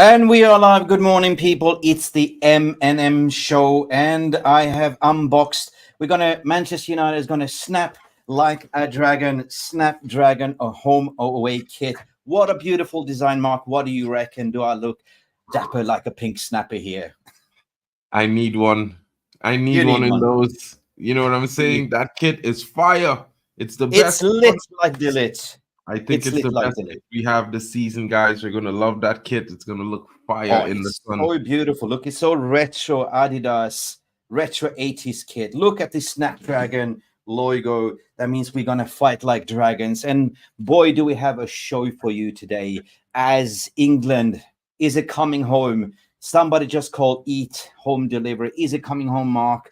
And we are live. Good morning, people. It's the M&M show, and I have unboxed. Manchester United is gonna snap like a dragon, Snapdragon, a home away kit. What a beautiful design, Mark. What do you reckon? Do I look dapper like a pink snapper here? I need one. I need one in those. You know what I'm saying? That kit is fire. It's the best. It's lit like the lit. I think it's the best kit we have this season, guys. You're gonna love that kit. It's gonna look fire in the sun. So beautiful. Look, it's so retro Adidas, retro 80s kit. Look at this Snapdragon logo. That means we're gonna fight like dragons. And boy, do we have a show for you today. As England is it coming home? Somebody just called Eat Home Delivery. Is it coming home, Mark?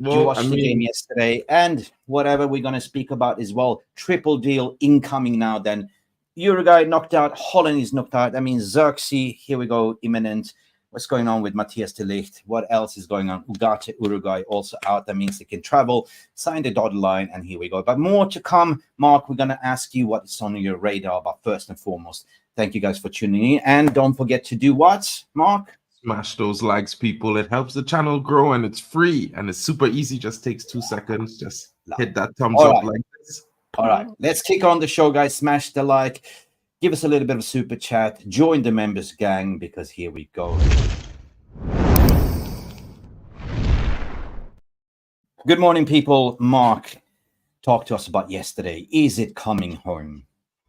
You watched the game yesterday, and whatever we're going to speak about as well. Triple deal incoming now. Then Uruguay knocked out. Hollnd is knocked out. That means Zirkzee. Here we go. Iminent. What's going on with Matthias de Ligt? What else is going on? Ugarte, Uruguay also out. That means they can travel. Sign the dotted line, and here we go. But more to come, Mark. We're going to ask you what's on your radar. But first and foremost, thank you guys for tuning in, and don't forget to do what, Mark? Smash those likes, people. It helps the channel grow, and it's free and it's super easy. Just takes 2 seconds. Just hit that thumbs up like this. All right, let's kick on the show, guys. Smash the like, give us a little bit of a super chat, join the members gang, because here we go. Good morning, people. Mark, talk to us about yesterday. Is it coming home?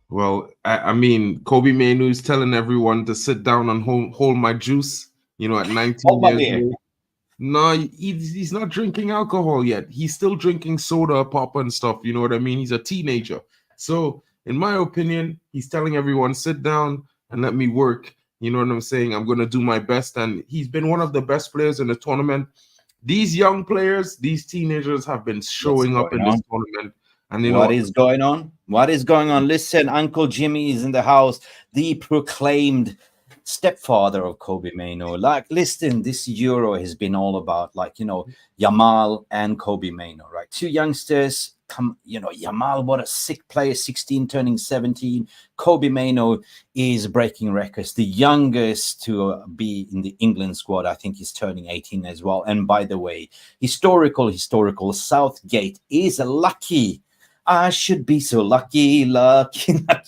Well, I mean, Kobbie Mainoo is telling everyone to sit down and hold my juice. You know, at 19 years old. No, he's not drinking alcohol yet. He's still drinking soda, pop, and stuff. You know what I mean? He's a teenager. So, in my opinion, he's telling everyone, sit down and let me work. You know what I'm saying? I'm going to do my best. And he's been one of the best players in the tournament. These young players, these teenagers have been showing up in this tournament. And you know what is going on? What is going on? Listen, Uncle Jimmy is in the house. The proclaimed stepfather of Kobbie Mainoo. Like, listen, this Euro has been all about, like, you know, Yamal and Kobbie Mainoo, right? Two youngsters. Yamal, what a sick player, 16 turning 17. Kobbie Mainoo is breaking records. The youngest to be in the England squad, I think, is turning 18 as well. And by the way, historical, Southgate is lucky. I should be so lucky. Listen, at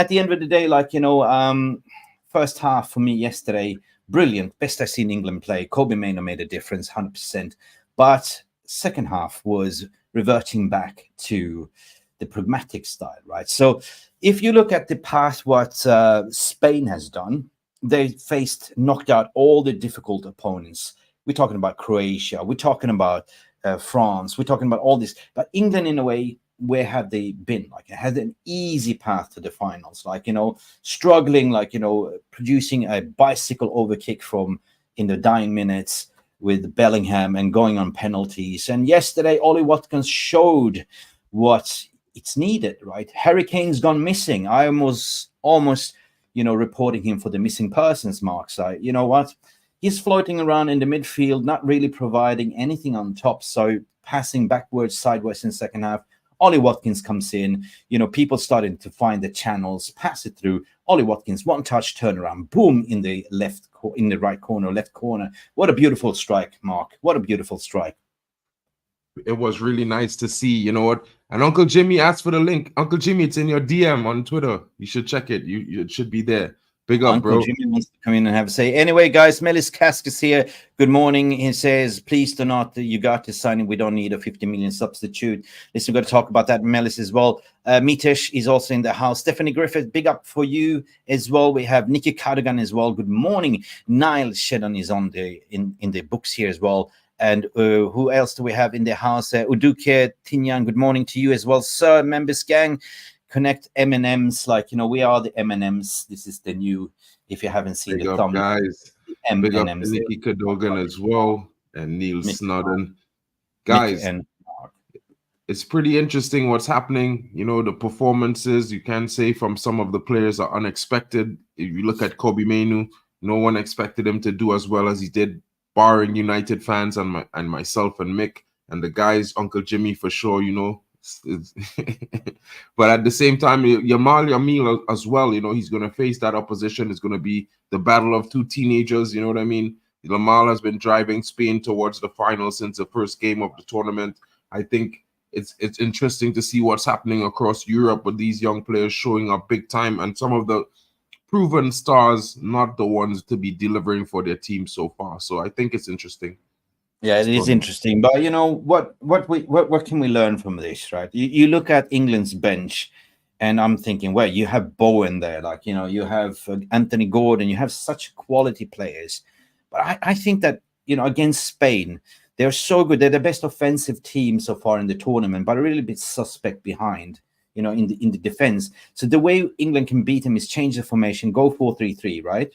the end of the day, like, you know, first half for me yesterday, brilliant. Best I've seen England play. Kobbie Mainoo made a difference, 100%. But second half was reverting back to the pragmatic style, right? So if you look at the past, what Spain has done, they knocked out all the difficult opponents. We're talking about Croatia. We're talking about France. We're talking about all this. But England, in a way, where have they been? Like, it had an easy path to the finals, like, you know, struggling, like, you know, producing a bicycle overkick from in the dying minutes with Bellingham and going on penalties. And yesterday, Ollie Watkins showed what it's needed, right? Harry Kane's gone missing. I was almost, you know, reporting him for the missing persons mark. So, you know what? He's floating around in the midfield, not really providing anything on top. So passing backwards, sideways in second half. Ollie Watkins comes in, you know, people starting to find the channels, pass it through. Ollie Watkins, one touch turnaround, boom, in the right corner, left corner. What a beautiful strike, Mark. What a beautiful strike. It was really nice to see, you know what? And Uncle Jimmy asked for the link. Uncle Jimmy, it's in your DM on Twitter. You should check it. It should be there. Big up, Uncle bro. Jimmy wants to come in and have a say. Anyway, guys, Melis Kask is here. Good morning. He says, please do not, Ugarte signing. We don't need a 50 million substitute. Listen, we've got to talk about that, Melis, as well. Mitesh is also in the house. Stephanie Griffith, big up for you as well. We have Nikki Cardigan as well. Good morning. Niall Shedon is on in the books here as well. And who else do we have in the house? Uduke Tinyan, good morning to you as well, sir. Members gang. Connect M&Ms, like, you know, we are the M&Ms. This is the new, if you haven't seen big the up, guys. Big up M&Ms. Nicky Cadogan as well, and Neil Snodden. Guys, it's pretty interesting what's happening. You know, the performances, you can say, from some of the players are unexpected. If you look at Kobbie Mainoo, no one expected him to do as well as he did, barring United fans and myself and Mick. And the guys, Uncle Jimmy for sure, you know, But at the same time, Yamal Yamil as well, you know, he's going to face that opposition. It's going to be the battle of two teenagers, you know what I mean? Yamal has been driving Spain towards the final since the first game of the tournament. I think it's interesting to see what's happening across Europe with these young players showing up big time, and some of the proven stars not the ones to be delivering for their team so far. So I think it's interesting. Yeah, it is interesting. But you know what can we learn from this, right? You look at England's bench, and I'm thinking, well, you have Bowen there, like, you know, you have Anthony Gordon, you have such quality players. But I think that, you know, against Spain, they're so good. They're the best offensive team so far in the tournament, but a really bit suspect behind, you know, in the defense. So the way England can beat them is change the formation, go 4-3-3, right?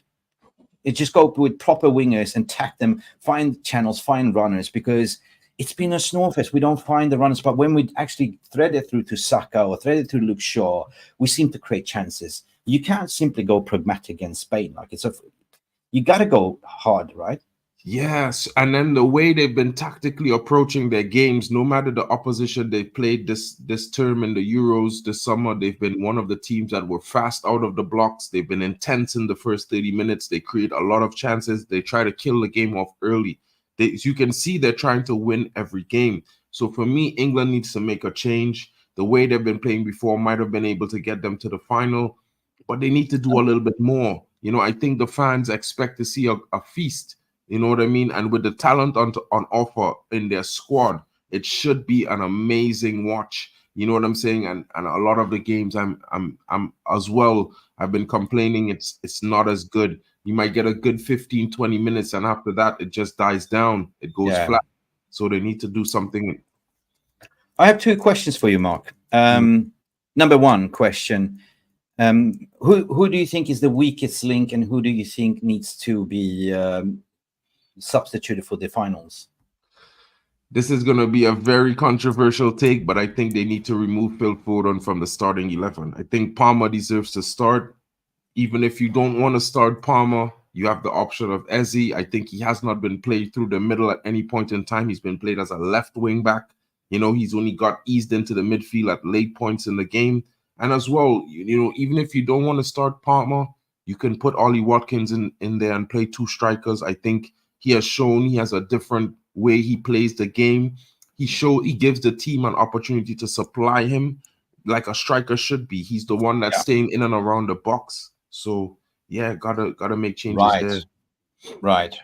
It just go with proper wingers and tack them, find channels, find runners, because it's been a snowfest. We don't find the runners, but when we actually thread it through to Saka or thread it through Luke Shaw, we seem to create chances. You can't simply go pragmatic against Spain. Like, you got to go hard, right? Yes, and then the way they've been tactically approaching their games, no matter the opposition they played this term in the Euros this summer, they've been one of the teams that were fast out of the blocks. They've been intense in the first 30 minutes. They create a lot of chances. They try to kill the game off early. You can see they're trying to win every game. So for me, England needs to make a change. The way they've been playing before might have been able to get them to the final, but they need to do a little bit more. You know, I think the fans expect to see a feast. You know what I mean? And with the talent on offer in their squad, it should be an amazing watch. You know what I'm saying? And a lot of the games I'm as well, I've been complaining it's not as good. You might get a good 15, 20 minutes, and after that, it just dies down. It goes flat. So they need to do something. I have two questions for you, Mark. Number one question. Who do you think is the weakest link, and who do you think needs to be substituted for the finals? This is going to be a very controversial take, but I think they need to remove Phil Foden from the starting 11. I think Palmer deserves to start. Even if you don't want to start Palmer, you have the option of Eze. I think he has not been played through the middle at any point in time. He's been played as a left wing back. You know, he's only got eased into the midfield at late points in the game. And as well, you know, even if you don't want to start Palmer, you can put Ollie Watkins in there and play two strikers. I think he has shown he has a different way he plays the game. He gives the team an opportunity to supply him like a striker should be. He's the one that's staying in and around the box. So yeah, gotta make changes there. Right.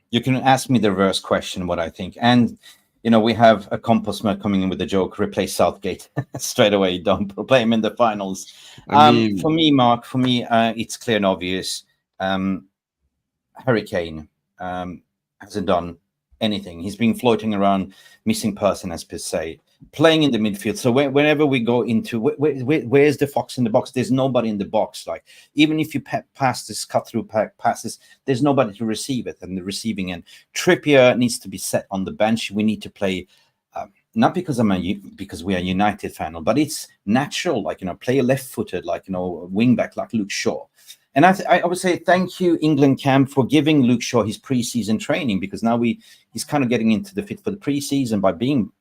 You can ask me the reverse question, what I think. And you know, we have a composter coming in with a joke: replace Southgate straight away. Don't play him in the finals. For me, Mark, it's clear and obvious. Harry Kane hasn't done anything. He's been floating around, missing person, as per se, playing in the midfield. So whenever we go into where's the fox in the box? There's nobody in the box. Like, even if you pass this cut through passes, there's nobody to receive it. And the receiving end, Trippier needs to be set on the bench. We need to play. Not because because we are a United fan, but it's natural. Like, you know, play a left-footed, like, you know, wing back like Luke Shaw. And I would say thank you, England camp, for giving Luke Shaw his preseason training, because now he's kind of getting into the fit for the preseason by being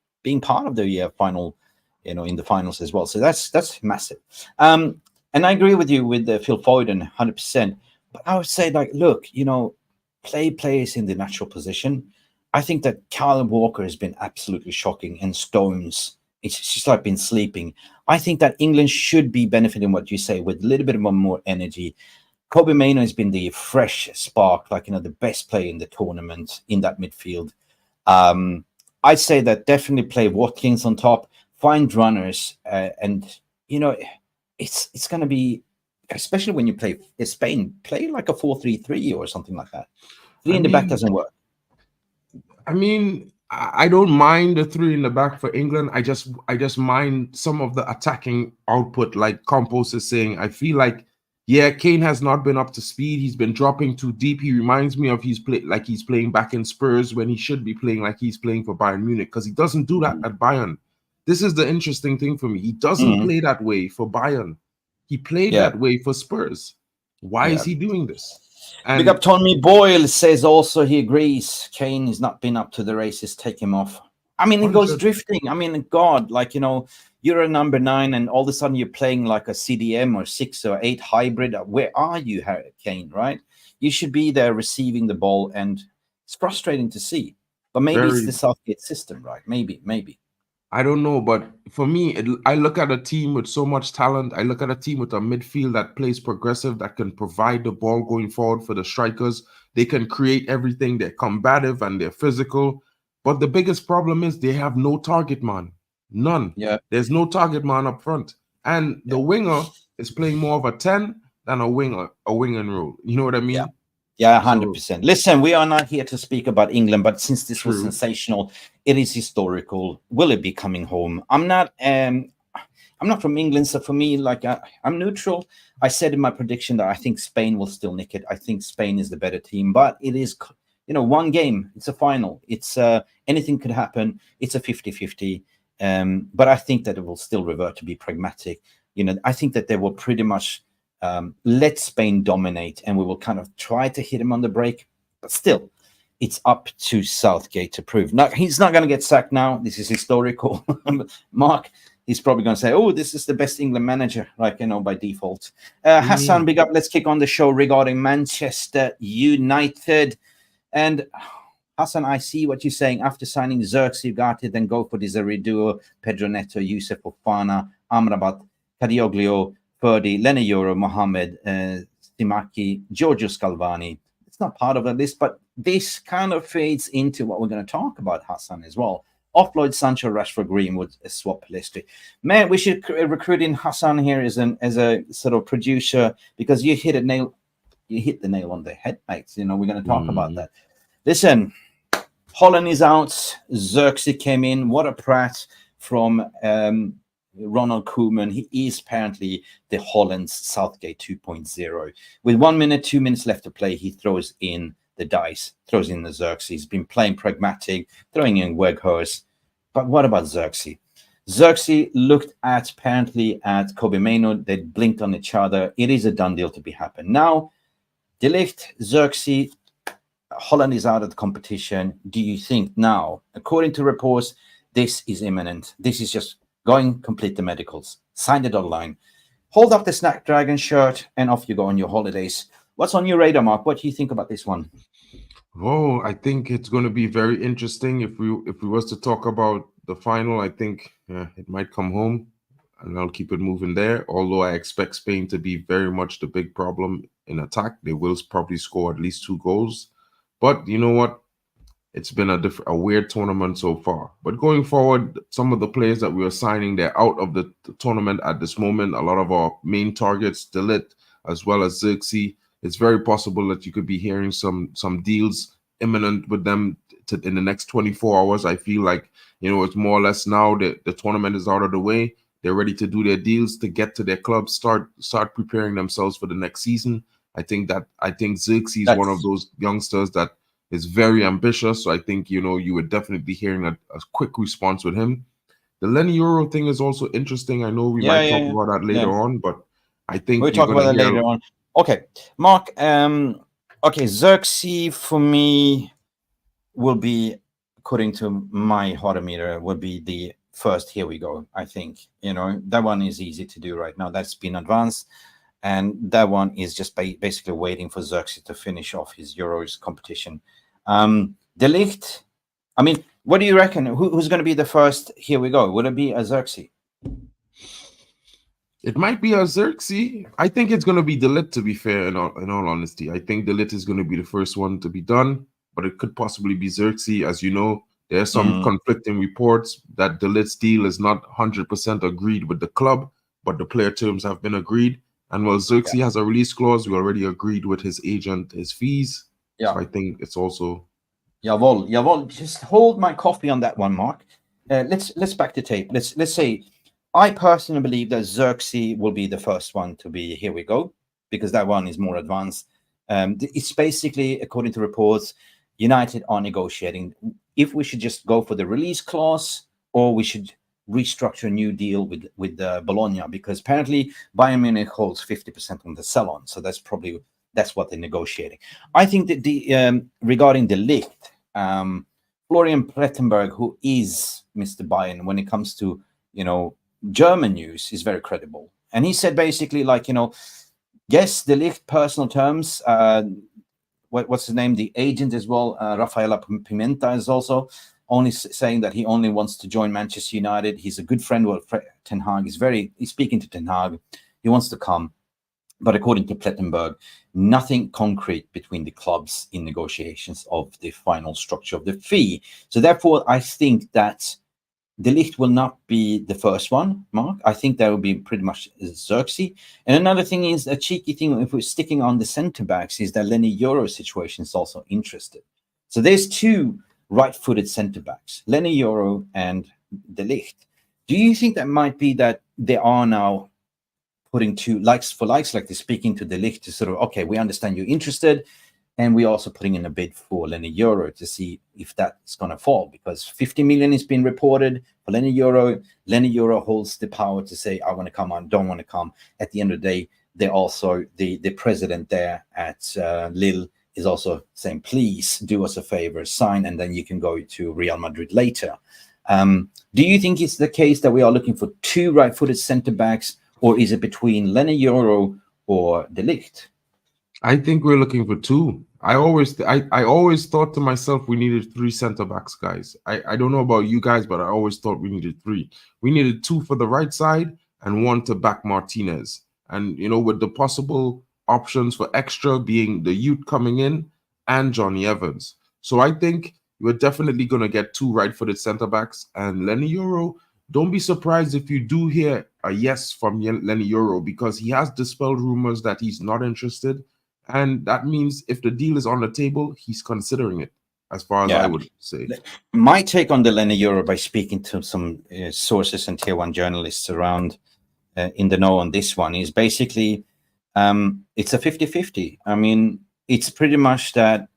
part of the final, you know, in the finals as well. So that's massive. And I agree with you with Phil Foden 100%. But I would say, like, look, you know, play players in the natural position. I think that Kyle Walker has been absolutely shocking, and Stones, it's just like been sleeping. I think that England should be benefiting what you say with a little bit more energy. Kobe Mainoo has been the fresh spark, like, you know, the best player in the tournament in that midfield. I'd say that definitely play Watkins on top, find runners, and, you know, it's going to be, especially when you play Spain, play like a 4-3-3 or something like that. Three in the back doesn't work. I mean, I don't mind the three in the back for England. I just mind some of the attacking output, like Campos is saying. I feel like, yeah, Kane has not been up to speed. He's been dropping too deep. He reminds me of he's playing back in Spurs when he should be playing like he's playing for Bayern Munich, because he doesn't do that at Bayern. This is the interesting thing for me. He doesn't play that way for Bayern. He played that way for Spurs. Why is he doing this? And Big up Tommy Boyle says also he agrees Kane has not been up to the races. Take him off. I mean, it goes drifting. I mean, God, like, you know, you're a number 9 and all of a sudden you're playing like a CDM or 6 or 8 hybrid. Where are you, Kane, right? You should be there receiving the ball, and it's frustrating to see. But maybe it's the Southgate system, right? Maybe. I don't know, but for me, I look at a team with so much talent. I look at a team with a midfield that plays progressive, that can provide the ball going forward for the strikers. They can create everything. They're combative and they're physical. But the biggest problem is they have no target man. None. Yeah. There's no target man up front. And the winger is playing more of a 10 than a wing and roll. You know what I mean? Yeah, 100%. Listen, we are not here to speak about England, but since this was sensational, it is historical. Will it be coming home? I'm not from England, so for me, like, I'm neutral. I said in my prediction that I think Spain will still nick it. I think Spain is the better team, but it is, you know, one game. It's a final. It's anything could happen. It's a 50-50. But I think that it will still revert to be pragmatic. You know, I think that they will pretty much let Spain dominate, and we will kind of try to hit him on the break. But still, it's up to Southgate to prove. Now, he's not going to get sacked now. This is historical. Mark, he's probably going to say, oh, this is the best England manager, like, you know, by default. Hassan, big up. Let's kick on the show regarding Manchester United. And Hassan, I see what you're saying. After signing Zirkzee, Ugarte, then go for the Zariduo, Pedro Neto, Youssef Fofana, Amrabat, Cadioglio, Ferdi, Lenny Euro, Mohamed, Simaki, Giorgio Scalvani. It's not part of the list, but this kind of fades into what we're going to talk about, Hassan, as well. Offload Sancho, Rashford, Greenwood, a swap list. Man, we should recruit in Hassan here as a sort of producer, because you hit the nail on the head, mate. You know, we're going to talk about that. Listen, Hollnd is out. Zirkzee came in. What a prat from Ronald Koeman. He is apparently the Holland's Southgate 2.0. With 1 minute, 2 minutes left to play, he throws in the dice, throws in the Zirkzee. He's been playing pragmatic, throwing in Weghorst. But what about Zirkzee? Zirkzee looked apparently at Kobe Mainoo. They blinked on each other. It is a done deal to be happen. Now, De Ligt, Zirkzee, Hollnd is out of the competition. Do you think now, according to reports, this is imminent? This is just going, complete the medicals, sign the dotted line, hold up the Snapdragon shirt, and off you go on your holidays. What's on your radar, Mark? What do you think about this one? Oh, I think it's going to be very interesting. If we was to talk about the final, I think it might come home, and I'll keep it moving there. Although I expect Spain to be very much the big problem in attack. They will probably score at least 2 goals. But you know what? It's been a weird tournament so far. But going forward, some of the players that we are signing, they're out of the tournament at this moment. A lot of our main targets, Ligt, as well as Zirkzee. It's very possible that you could be hearing some deals imminent with them in the next 24 hours. I feel like, you know, it's more or less now that the tournament is out of the way. They're ready to do their deals to get to their clubs, start preparing themselves for the next season. I think Zirkzee is one of those youngsters that is very ambitious. So I think, you know, you would definitely be hearing a quick response with him. The Lenny Euro thing is also interesting. I know we might talk about that later on, but I think we'll talk about that later on. Okay, Mark. Okay, Zirkzee for me will be, according to my hotometer, will be the first. Here we go. I think, you know, that one is easy to do right now. That's been advanced. And that one is just basically waiting for Zirkzee to finish off his Euros competition. De Ligt, I mean, what do you reckon? Who's going to be the first? Here we go. Would it be a Zirkzee? It might be a Zirkzee. I think it's going to be De Ligt, to be fair, in all honesty. I think De Ligt is going to be the first one to be done, but it could possibly be Zirkzee. As you know, there are some conflicting reports that De Ligt's deal is not 100% agreed with the club, but the player terms have been agreed. And while Zirkzee has a release clause, we already agreed with his agent his fees. Yeah. So I think it's also... Jawohl. Just hold my coffee on that one, Mark. Let's back the tape. Let's say, I personally believe that Zirkzee will be the first one to be, here we go, because that one is more advanced. It's basically, according to reports, United are negotiating if we should just go for the release clause or we should restructure a new deal with Bologna, because apparently Bayern Munich holds 50% on the sell-on, so that's what they're negotiating. I think that regarding the Ligt, Florian Plettenberg, who is Mr. Bayern when it comes to, German news, is very credible. And he said basically, like, yes, the Ligt personal terms, what's his name? The agent as well, Rafaela Pimenta, is also only saying that he only wants to join Manchester United. He's a good friend with Ten Hag. He's speaking to Ten Hag. He wants to come. But according to Plettenberg, nothing concrete between the clubs in negotiations of the final structure of the fee. So therefore, I think that the Ligt will not be the first one, Mark. I think that will be pretty much Zirkzee. And another thing is, a cheeky thing, if we're sticking on the centre-backs, is that Lenny Yoro's situation is also interested. So there's two right-footed centre-backs, Lenny Yoro and the Ligt. Do you think that might be that they are now putting two likes for likes, like they're speaking to the Ligt to sort of, okay, we understand you're interested, and we're also putting in a bid for Lenny Yoro to see if that's going to fall, because 50 million is being reported for Lenny Yoro. Lenny Yoro holds the power to say, I want to come, I don't want to come. At the end of the day, they're also, the president there at Lille is also saying, please do us a favor, sign, and then you can go to Real Madrid later. Do you think it's the case that we are looking for two right-footed centre-backs, or is it between Lenny Yoro or the Ligt? I think we're looking for two. I always thought to myself we needed three center backs, guys. I don't know about you guys, but I always thought we needed three. We needed two for the right side and one to back Martinez. And with the possible options for extra being the youth coming in and Johnny Evans. So I think we're definitely gonna get two right-footed center backs. And Lenny Yoro, don't be surprised if you do hear a yes from Lenny Yoro, because he has dispelled rumors that he's not interested. And that means if the deal is on the table, he's considering it, as far as I would say. My take on the Lenny Yoro, by speaking to some sources and tier one journalists around in the know on this one, is basically it's a 50-50. I mean, it's pretty much that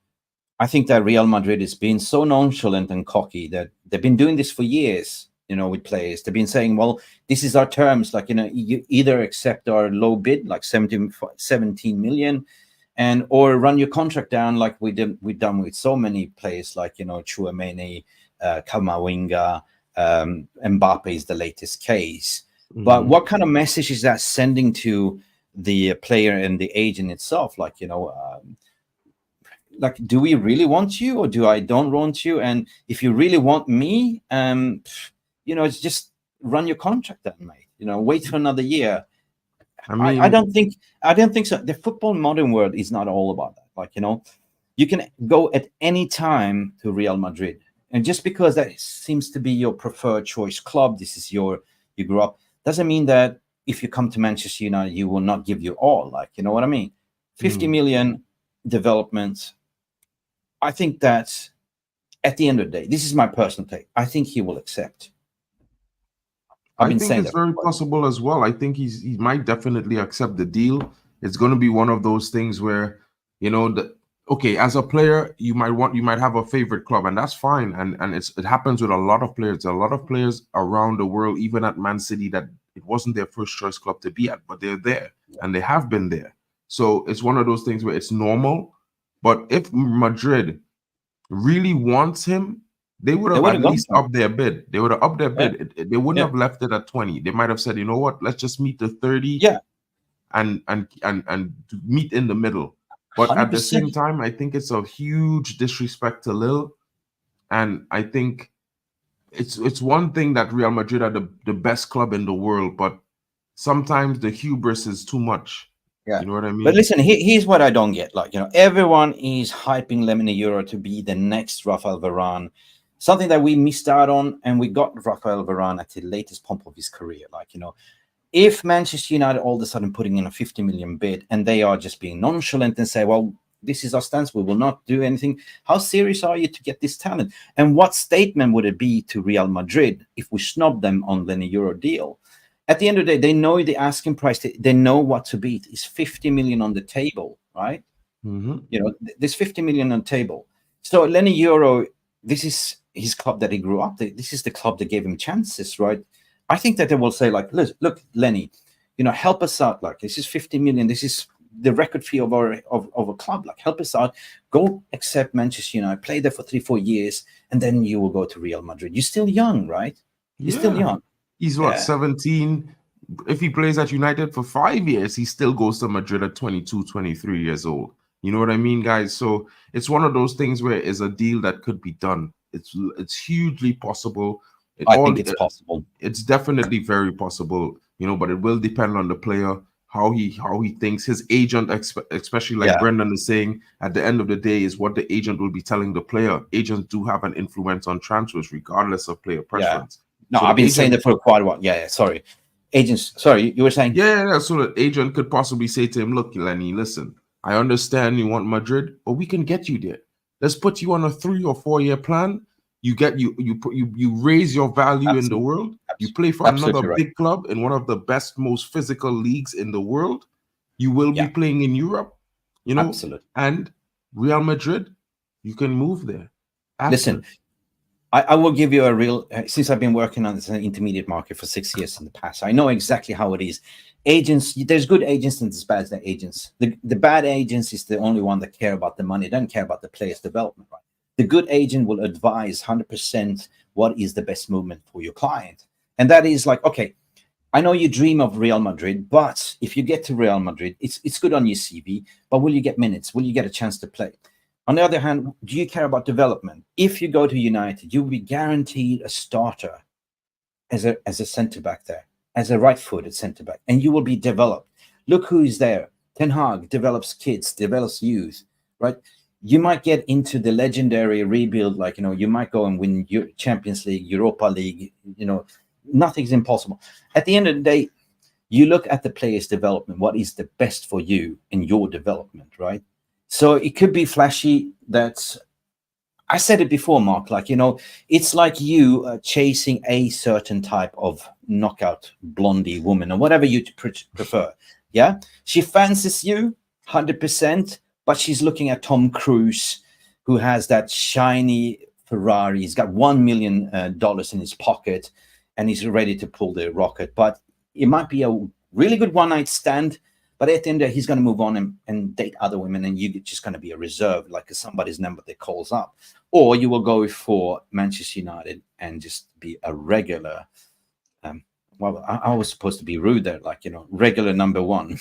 I think that Real Madrid is being so nonchalant and cocky that they've been doing this for years. With players, they've been saying, well, this is our terms, like, you either accept our low bid, like 17 million, or run your contract down, like we've done with so many players, like, Chouameni, Kamavinga, Mbappe is the latest case. Mm-hmm. But what kind of message is that sending to the player and the agent itself? Like, like, do we really want you, or do I don't want you? And if you really want me, it's just run your contract then, mate. Wait for another year. I mean, I don't think so. The football modern world is not all about that. Like, you can go at any time to Real Madrid, and just because that seems to be your preferred choice club, this is you grew up, doesn't mean that if you come to Manchester United, you will not give you all. Like, you know what I mean? 50 million development. I think that at the end of the day, this is my personal take, I think he will accept. I think it's very possible as well. I think he might definitely accept the deal. It's going to be one of those things where, as a player, you might have a favorite club, and that's fine. And it happens with a lot of players. A lot of players around the world, even at Man City, that it wasn't their first choice club to be at, but they're there and they have been there. So it's one of those things where it's normal. But if Madrid really wants him, they would have at least upped their bid. They would have upped their bid. They wouldn't have left it at 20. They might have said, you know what, let's just meet the 30 and meet in the middle. But 100%. At the same time, I think it's a huge disrespect to Lille. And I think it's one thing that Real Madrid are the best club in the world, but sometimes the hubris is too much. Yeah. You know what I mean? But listen, here's what I don't get. Like, everyone is hyping Lenny Yoro to be the next Rafael Varane. Something that we missed out on, and we got Rafael Varane at the latest pump of his career. Like, if Manchester United all of a sudden putting in a 50 million bid and they are just being nonchalant and say, well, this is our stance, we will not do anything. How serious are you to get this talent? And what statement would it be to Real Madrid if we snub them on Lenny Yoro deal? At the end of the day, they know the asking price. They know what to beat. It's 50 million on the table, right? Mm-hmm. There's 50 million on the table. So Lenny Yoro, this is his club that he grew up. This is the club that gave him chances, right? I think that they will say, like, look, Lenny, help us out. Like, this is 50 million. This is the record fee of a club. Like, help us out. Go accept Manchester United, play there for 3-4 years, and then you will go to Real Madrid. You're still young, right? You're still young. He's what, 17? If he plays at United for 5 years, he still goes to Madrid at 22, 23 years old. You know what I mean, guys? So it's one of those things where it's a deal that could be done. It's hugely possible. I think it's possible. It's definitely very possible, you know, but it will depend on the player, how he thinks. His agent, especially like Brendan is saying, at the end of the day is what the agent will be telling the player. Agents do have an influence on transfers regardless of player preference. No, so I've been saying that for quite a while. Sorry. Agents, sorry, you were saying? Yeah. So the agent could possibly say to him, look, Lenny, listen, I understand you want Madrid, but we can get you there. Let's put you on a 3 or 4 year plan. You get you raise your value in the world. You play for another big club in one of the best, most physical leagues in the world. You will be playing in Europe, you know. Absolutely. And Real Madrid, you can move there. Listen, I will give you a real, since I've been working on this intermediate market for 6 years in the past, I know exactly how it is. Agents, there's good agents and there's bad agents. The bad agents is the only one that care about the money, don't care about the player's development, right? The good agent will advise 100% what is the best movement for your client. And that is like, okay, I know you dream of Real Madrid, but if you get to Real Madrid, it's good on your CV, but will you get minutes? Will you get a chance to play? On the other hand, do you care about development? If you go to United, you'll be guaranteed a starter as a centre-back there, as a right-footed centre-back, and you will be developed. Look who is there. Ten Hag develops kids, develops youth, right? You might get into the legendary rebuild, like, you know, you might go and win your Champions League, Europa League, you know, nothing's impossible. At the end of the day, you look at the player's development, what is the best for you in your development, right? So it could be flashy. That's, I said it before, Mark, like, you know, it's like you chasing a certain type of knockout blondie woman or whatever you prefer. Yeah. She fancies you 100%, but she's looking at Tom Cruise, who has that shiny Ferrari. He's got $1 million in his pocket and he's ready to pull the rocket. But it might be a really good one-night stand. But at the end of the day, he's going to move on and date other women, and you're just going to be a reserve, like somebody's number that calls up. Or you will go for Manchester United and just be a regular. Well, I was supposed to be rude there, like, you know, regular number one.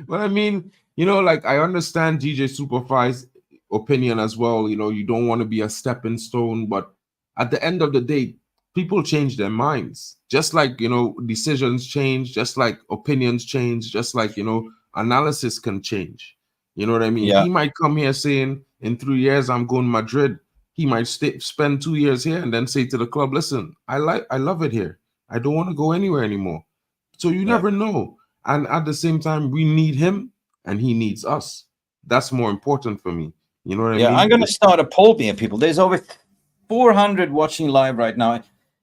Well, I mean, you know, like, I understand DJ Superfi's opinion as well. You know, you don't want to be a stepping stone, but at the end of the day, people change their minds, just like, you know, decisions change, just like opinions change, just like, you know, analysis can change. You know what I mean? He might come here saying in 3 years, I'm going to Madrid. He might spend 2 years here and then say to the club, listen, I love it here. I don't want to go anywhere anymore. So you never know. And at the same time, we need him and he needs us. That's more important for me. You know what I mean? Yeah, I'm going to start a poll here, people. There's over 400 watching live right now.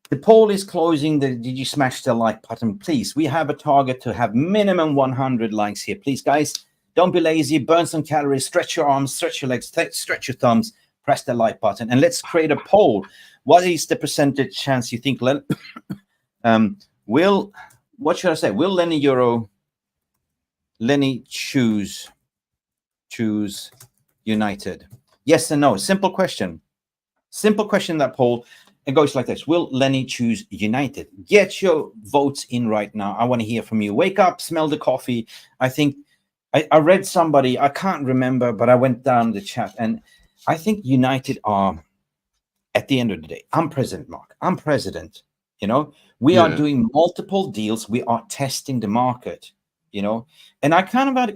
The poll is closing. Did you smash the like button, please? We have a target to have minimum 100 likes here. Please, guys, don't be lazy. Burn some calories. Stretch your arms, stretch your legs, stretch your thumbs. Press the like button, and let's create a poll. What is the percentage chance you think what should I say? Will Lenny choose United? Yes and no. Simple question. Simple question, that poll. It goes like this. Will Lenny choose United? Get your votes in right now. I want to hear from you. Wake up, smell the coffee. I think I read somebody, I can't remember, but I went down the chat, and I think United are, at the end of the day, I'm president, Mark. I'm president. You know, we are doing multiple deals. We are testing the market, you know, and I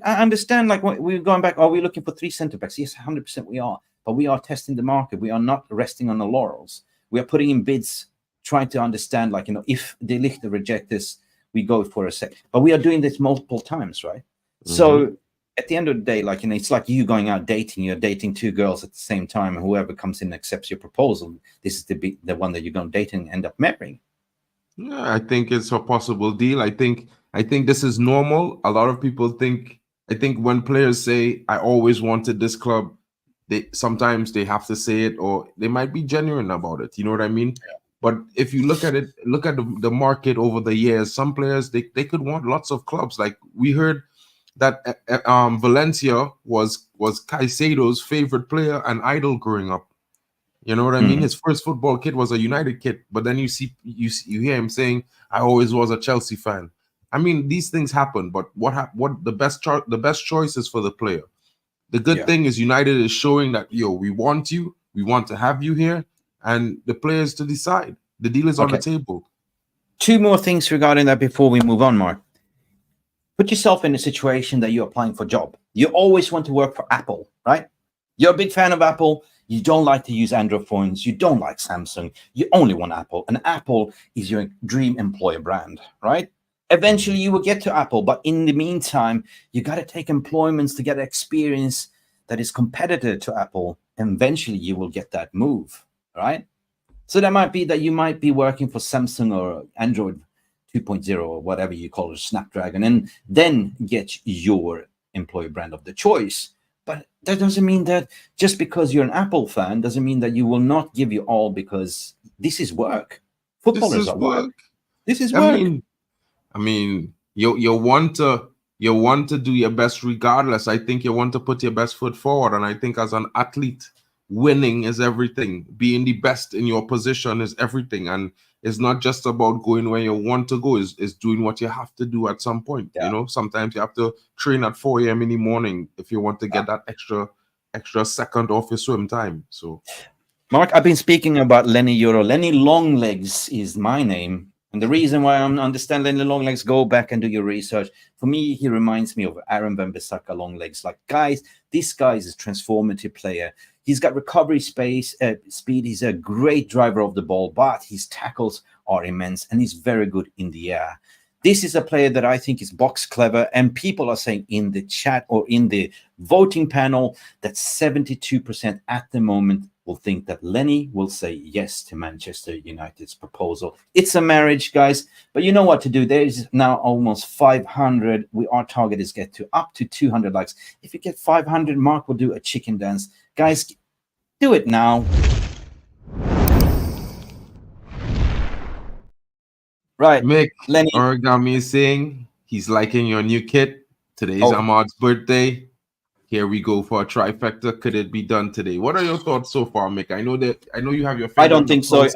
understand, like, we're going back. Are we looking for 3 center backs? Yes, 100% we are, but we are testing the market. We are not resting on the laurels. We are putting in bids, trying to understand, like, you know, if the Ligt reject this, we go for a sec. But we are doing this multiple times, right? Mm-hmm. So at the end of the day, like, you know, it's like you going out dating. You're dating 2 girls at the same time, and whoever comes in and accepts your proposal, this is the one that you're going to date and end up marrying. Yeah, I think it's a possible deal. I think this is normal. A lot of people think. I think when players say, "I always wanted this club," sometimes they have to say it, or they might be genuine about it. You know what I mean? Yeah. But if you look at it, look at the market over the years, some players they could want lots of clubs. Like we heard that Valencia was Caicedo's favorite player and idol growing up. You know what I mean? His first football kit was a United kit, but then you hear him saying, "I always was a Chelsea fan." I mean, these things happen, but what the best choice is for the player. The good thing is United is showing that, yo, we want you, we want to have you here, and the players to decide. The deal is on the table. 2 more things regarding that before we move on, Mark. Put yourself in a situation that you're applying for a job. You always want to work for Apple, right? You're a big fan of Apple. You don't like to use Android phones. You don't like Samsung. You only want Apple. And Apple is your dream employer brand, right? Eventually, you will get to Apple. But in the meantime, you got to take employments to get experience that is competitive to Apple. And eventually, you will get that move, right? So that might be that you might be working for Samsung or Android 2.0 or whatever you call it, Snapdragon, and then get your employer brand of the choice. But that doesn't mean that just because you're an Apple fan doesn't mean that you will not give you all, because this is work. Footballers are work. This is work. I mean, you want to do your best regardless. I think you want to put your best foot forward, and I think as an athlete, winning is everything. Being the best in your position is everything, and it's not just about going where you want to go. Is doing what you have to do at some point. You know, sometimes you have to train at 4 a.m. in the morning if you want to get that extra second off your swim time. So, Mark, I've been speaking about Lenny Euro. Lenny Longlegs is my name. And the reason why I understand Lenny Longlegs, go back and do your research. For me, he reminds me of Aaron Wan-Bissaka Longlegs. Like, guys, this guy is a transformative player. He's got recovery speed. He's a great driver of the ball, but his tackles are immense, and he's very good in the air. This is a player that I think is box clever, and people are saying in the chat or in the voting panel that 72% at the moment will think that Lenny will say yes to Manchester United's proposal. It's a marriage, guys, but you know what to do. There is now almost 500. Our target is get to up to 200 likes. If you get 500, Mark will do a chicken dance. Guys, do it now. Right, Mick, Lenny. Origami is saying he's liking your new kit. Today's Ahmad's birthday. Here we go for a trifecta. Could it be done today? What are your thoughts so far, Mick? I know you have your. I don't think so.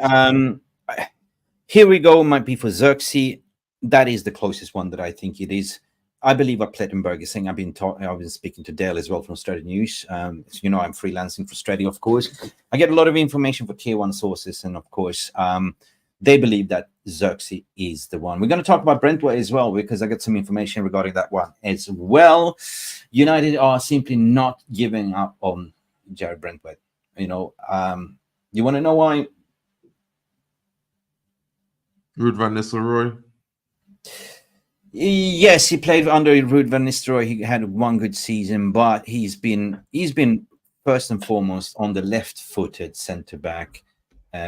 Here we go. Might be for Zirkzee. That is the closest one that I think it is. I believe what Plettenberg is saying. I've been speaking to Dale as well from Australia News. You know, I'm freelancing for Australia, of course. I get a lot of information for tier 1 sources, and of course, they believe that Zirkzee is the one. We're going to talk about Brentwaite as well, because I got some information regarding that one as well. United are simply not giving up on Jared Brentwaite. You know, you want to know why? Ruud van Nistelrooy. Yes, he played under Ruud van Nistelrooy. He had one good season, but he's been first and foremost on the left-footed centre back,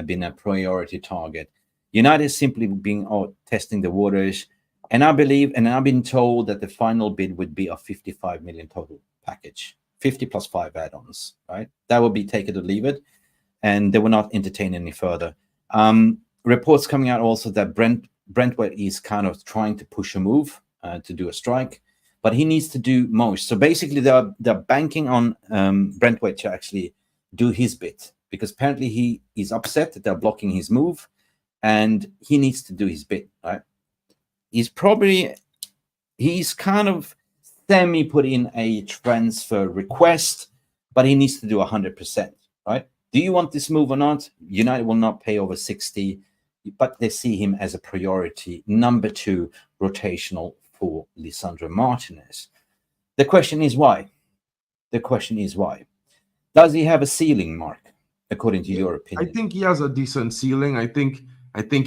been a priority target. United is simply being out testing the waters, and I believe, and I've been told that the final bid would be a 55 million total package, 50 plus 5 add-ons. Right, that would be take it or leave it, and they will not entertain any further. Reports coming out also that Brentwaite is kind of trying to push a move to do a strike, but he needs to do most. So basically, they're banking on Brentwaite to actually do his bit, because apparently he is upset that they're blocking his move, and he needs to do his bit. Right? He's kind of semi put in a transfer request, but he needs to do 100%. Right? Do you want this move or not? United will not pay over 60. But they see him as a priority number 2 rotational for Lisandro Martinez. The question is why? Does he have a ceiling, Mark, according to your opinion? I think he has a decent ceiling. I think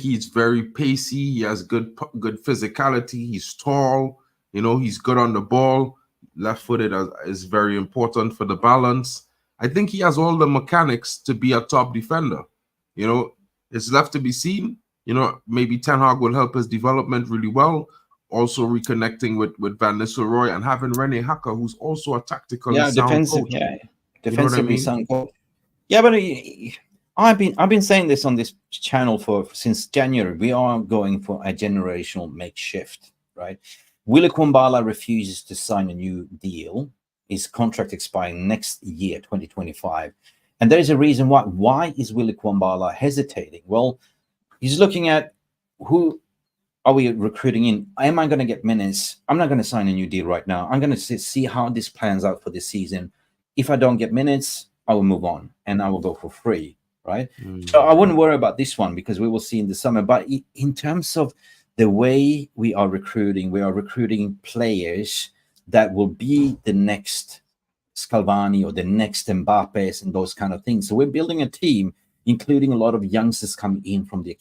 he's very pacey. He has good physicality. He's tall. You know, he's good on the ball. Left-footed is very important for the balance. I think he has all the mechanics to be a top defender. You know, it's left to be seen. You know, maybe Ten Hag will help his development really well. Also reconnecting with Van Nistelrooy and having Rene Hacker, who's also a tactically sound coach. Defensively sound coach. Yeah, but I've been saying this on this channel since January. We are going for a generational makeshift, right? Willy Kwambala refuses to sign a new deal. His contract expiring next year, 2025. And there is a reason why. Why is Willy Kwambala hesitating? Well, he's looking at who are we recruiting in? Am I going to get minutes? I'm not going to sign a new deal right now. I'm going to see how this plans out for this season. If I don't get minutes, I will move on and I will go for free, right? So I wouldn't worry about this one because we will see in the summer. But in terms of the way we are recruiting players that will be the next Scalvani or the next Mbappes and those kind of things. So we're building a team, including a lot of youngsters coming in from the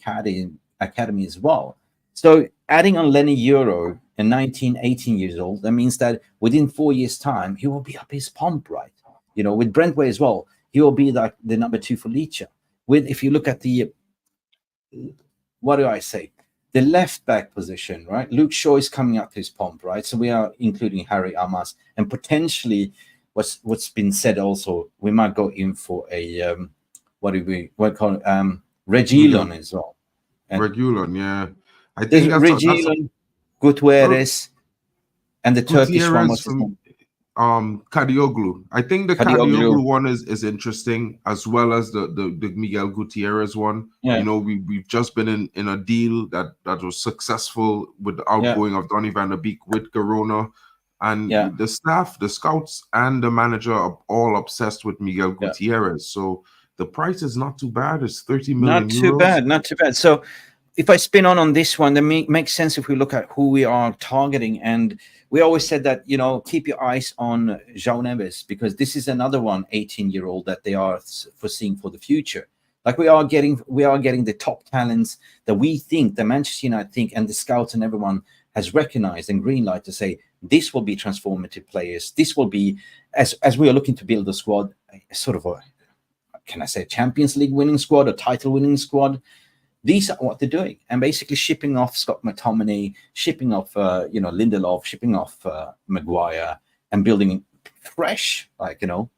academy as well. So adding on Lenny Euro, a 19, 18 years old, that means that within 4 years' time, he will be up his pump, right? You know, with Brentway as well, he will be like the number 2 for Licha. If you look at the, what do I say? The left back position, right? Luke Shaw is coming up to his pump, right? So we are including Harry Amas and potentially what's been said also, we might go in for a, what call it? Reguilon as well. Reguilon, yeah. I think that's Reguilon, Gutierrez, and the Turkish one was Kadioglu. I think the Kadioglu one is interesting, as well as the Miguel Gutierrez one. Yeah. You know, we've just been in a deal that was successful with the outgoing of Donny van der Beek with Corona. And the staff, the scouts, and the manager are all obsessed with Miguel Gutierrez. So the price is not too bad. It's 30 million euros. Not too bad. So if I spin on this one, that makes sense if we look at who we are targeting. And we always said that, you know, keep your eyes on João Neves, because this is another one, 18-year-old, that they are foreseeing for the future. Like we are getting the top talents that we think, the Manchester United think, and the scouts and everyone has recognized and green light to say, this will be transformative players. This will be, as we are looking to build a squad, sort of a, can I say, Champions League winning squad, a title winning squad. These are what they're doing, and basically shipping off Scott McTominay, shipping off Lindelof, shipping off Maguire, and building fresh, 100%.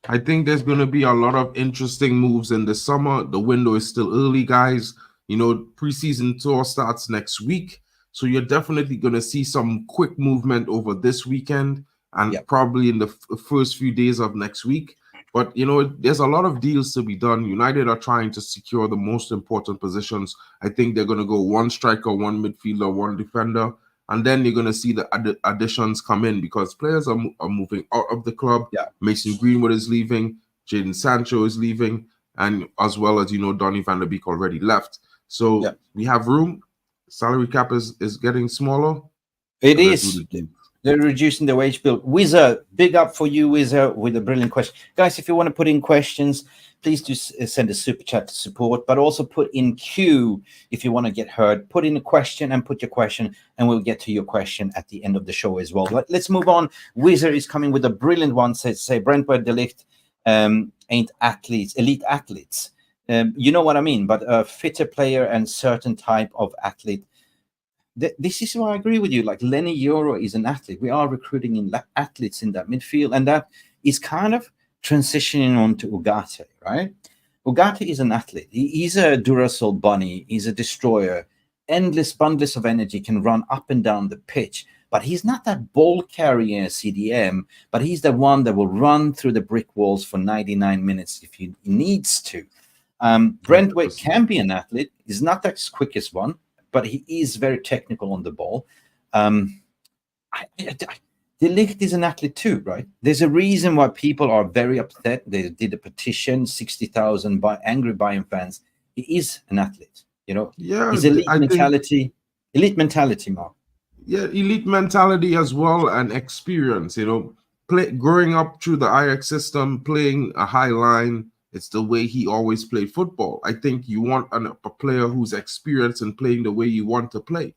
I think there's going to be a lot of interesting moves in the summer. The window is still early, guys. You know, preseason tour starts next week, so you're definitely going to see some quick movement over this weekend and probably in the first few days of next week. But, you know, there's a lot of deals to be done. United are trying to secure the most important positions. I think they're going to go 1 striker, 1 midfielder, 1 defender. And then you're going to see the additions come in because players are moving out of the club. Yeah. Mason Greenwood is leaving. Jadon Sancho is leaving. And as well as, you know, Donny van der Beek already left. So we have room. Salary cap is getting smaller. It is. They're reducing the wage bill. Wizard, big up for you, Wizard, with a brilliant question. Guys, if you want to put in questions, please do send a super chat to support, but also put in Q if you want to get heard. Put in a question and put your question, and we'll get to your question at the end of the show as well. Let's move on. Wizard is coming with a brilliant one. Say Brentford, the Ligt ain't athletes, elite athletes. You know what I mean, but a fitter player and certain type of athlete. This is why I agree with you. Like Lenny Euro is an athlete. We are recruiting in athletes in that midfield, and that is kind of transitioning on to Ugarte, right? Ugarte is an athlete. He's a Duracell bunny. He's a destroyer. Endless bundles of energy, can run up and down the pitch. But he's not that ball carrier CDM, but he's the one that will run through the brick walls for 99 minutes if he needs to. Brentway can be an athlete. He's not the quickest one, but he is very technical on the ball. The Ligt is an athlete too, right? There's a reason why people are very upset. They did a petition, 60,000 angry Bayern fans. He is an athlete, you know. Yeah, he's elite mentality, Mark. Yeah, elite mentality as well, and experience. You know, growing up through the Ajax system, playing a high line. It's the way he always played football. I think you want a player who's experienced in playing the way you want to play.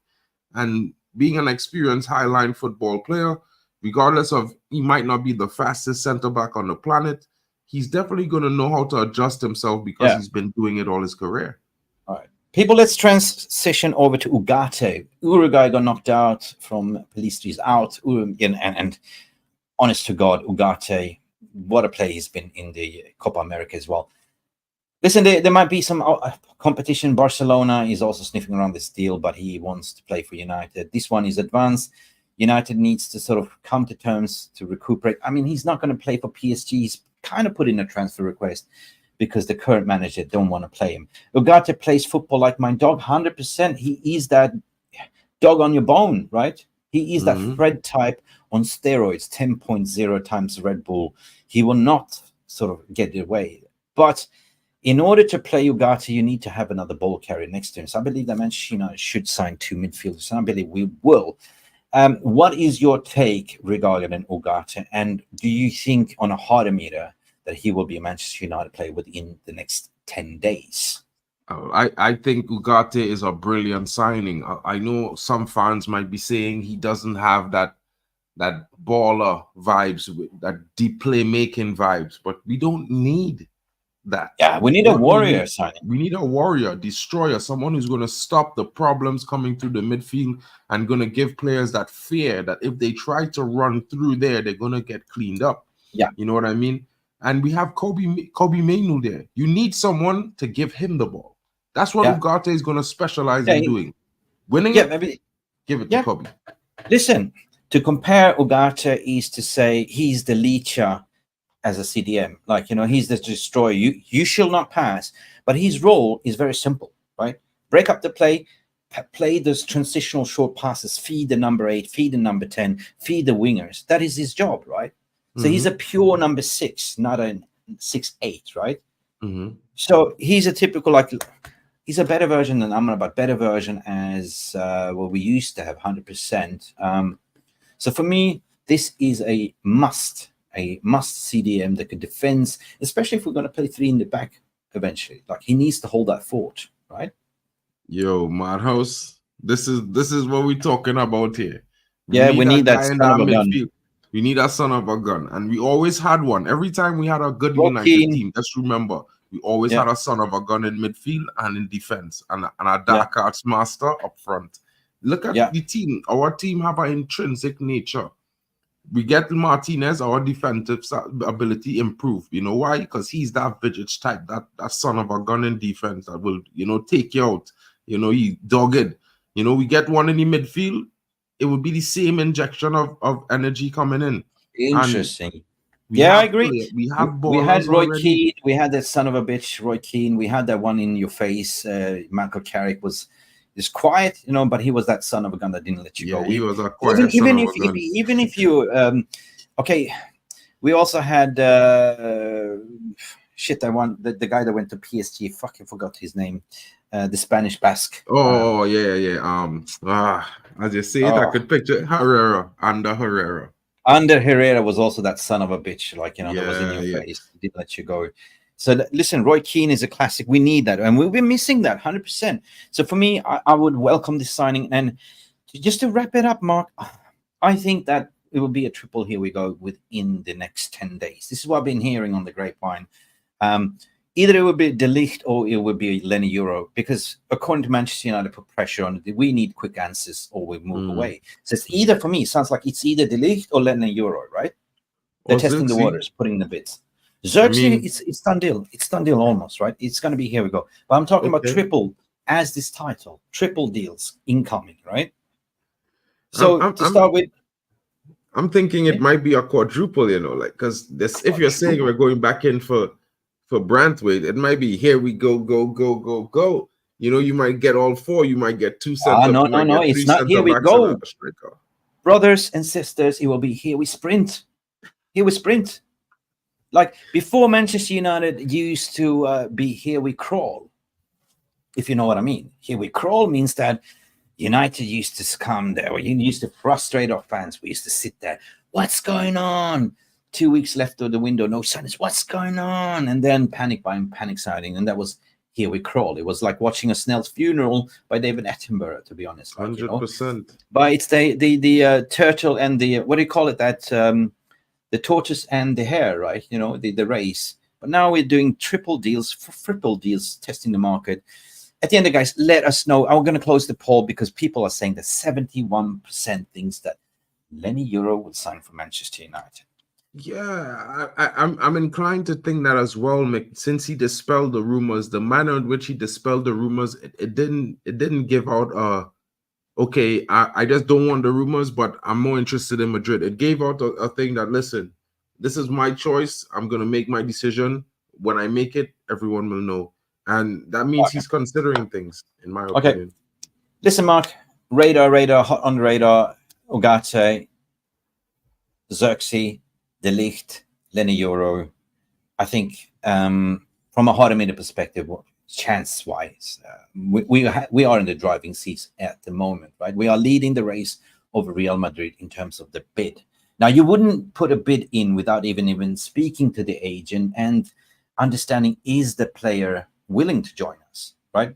And being an experienced high-line football player, regardless of he might not be the fastest center-back on the planet, he's definitely going to know how to adjust himself because he's been doing it all his career. All right. People, let's transition over to Ugarte. Uruguay got knocked out from Pellistri's out. And honest to God, Ugarte, what a play he's been in the Copa America as well. Listen, there might be some competition. Barcelona is also sniffing around this deal, but he wants to play for United. This one is advanced. United needs to sort of come to terms to recuperate. I mean, he's not going to play for PSG. He's kind of put in a transfer request because the current manager don't want to play him. Ugarte plays football like my dog, 100%. He is that dog on your bone, right? He is that Fred type on steroids, 10.0 times Red Bull. He will not sort of get it away. But in order to play Ugarte, you need to have another ball carrier next to him. So I believe that Manchester United should sign 2 midfielders. And I believe we will. What is your take regarding Ugarte? And do you think on a harder meter that he will be a Manchester United player within the next 10 days? I think Ugarte is a brilliant signing. I know some fans might be saying he doesn't have that baller vibes, that deep playmaking vibes, but we don't need that. Yeah, we need a warrior signing. We need a warrior, destroyer, someone who's going to stop the problems coming through the midfield and going to give players that fear that if they try to run through there, they're going to get cleaned up. Yeah. You know what I mean? And we have Kobe Mainoo there. You need someone to give him the ball. That's what Ugarte is going to specialize in doing. Winning it, maybe give it to Kobe. Listen, to compare Ugarte is to say he's the leecher as a CDM. Like, you know, he's the destroyer. You shall not pass. But his role is very simple, right? Break up the play those transitional short passes, feed the number 8, feed the number 10, feed the wingers. That is his job, right? So he's a pure number 6, not a 6-8, right? So he's a typical, like, he's a better version than Amrabat, better version as what we used to have, 100%. So for me, this is a must CDM that could defend, especially if we're going to play 3 in the back eventually. Like, he needs to hold that fort, right? Yo, Madhouse, this is what we're talking about here. We need that son of a gun. We need a son of a gun, and we always had one. Every time we had a good United team, just remember, we always had a son of a gun in midfield and in defense, and a dark arts master up front. Look at the team. Our team have an intrinsic nature. We get Martinez, our defensive ability improved. You know why? Because he's that Vidic type, that son of a gun in defense that will, you know, take you out. You know, he dogged. You know, we get one in the midfield, it would be the same injection of energy coming in. Interesting. I agree. We had Roy Keane. We had that son of a bitch, Roy Keane. We had that one in your face. Michael Carrick was quiet, you know, but he was that son of a gun that didn't let you go. He was a quiet son of a gun. Even if you, okay, we also had the guy that went to PSG. Fucking forgot his name. The Spanish Basque. As you say it, I could picture Herrera. Under Herrera was also that son of a bitch, like, you know, that was in your face, didn't let you go. So listen, Roy Keane is a classic. We need that, and we'll be missing that 100%. So for me, I would welcome this signing. And just to wrap it up, Mark, I think that it will be a triple. Here we go within the next 10 days. This is what I've been hearing on the grapevine. Either it would be De Ligt or it would be Lenny Euro, because according to Manchester United, put pressure on it. We need quick answers or we move away. So it's either, for me, it sounds like it's either De Ligt or Lenny Euro, right? They're testing the waters, putting the bits. Zirkzee, it's done deal. It's done deal almost, right? It's going to be here we go. But I'm talking about triple as this title. Triple deals incoming, right? So to start with, I'm thinking it might be a quadruple, you know, like, because this, if you're saying we're going back in for Brantwaite, it might be here we go. You know, you might get all 4. You might get 2 cents. No. It's not here we go. Brothers and sisters, it will be here we sprint. Here we sprint. Like before, Manchester United used to be here we crawl. If you know what I mean. Here we crawl means that United used to come there. You used to frustrate our fans. We used to sit there. What's going on? 2 weeks left of the window, no signings. What's going on? And then panic buying, panic signing, and that was here we crawl. It was like watching a Snell's funeral by David Attenborough, to be honest. Like, 100%. You know? But it's the turtle and the what do you call it? That the tortoise and the hare, right? You know, the race. But now we're doing triple deals, triple deals, testing the market. At the end, guys, let us know. I'm going to close the poll because people are saying that 71% thinks that Lenny Euro will sign for Manchester United. Yeah, I'm inclined to think that as well, Mick. Since he dispelled the rumors, the manner in which he dispelled the rumors, it didn't give out okay, I just don't want the rumors, but I'm more interested in Madrid. It gave out a thing that, listen, this is my choice. I'm gonna make my decision. When I make it, everyone will know. And that means Okay. he's considering things, in my Okay. opinion. Listen, Mark, radar, hot on the radar, Ugarte, Zirkzee, Ligt, Euro. I think from a Hollnd perspective, chance-wise, we are in the driving seats at the moment, right? We are leading the race over Real Madrid in terms of the bid. Now, you wouldn't put a bid in without even speaking to the agent and understanding, is the player willing to join us, right?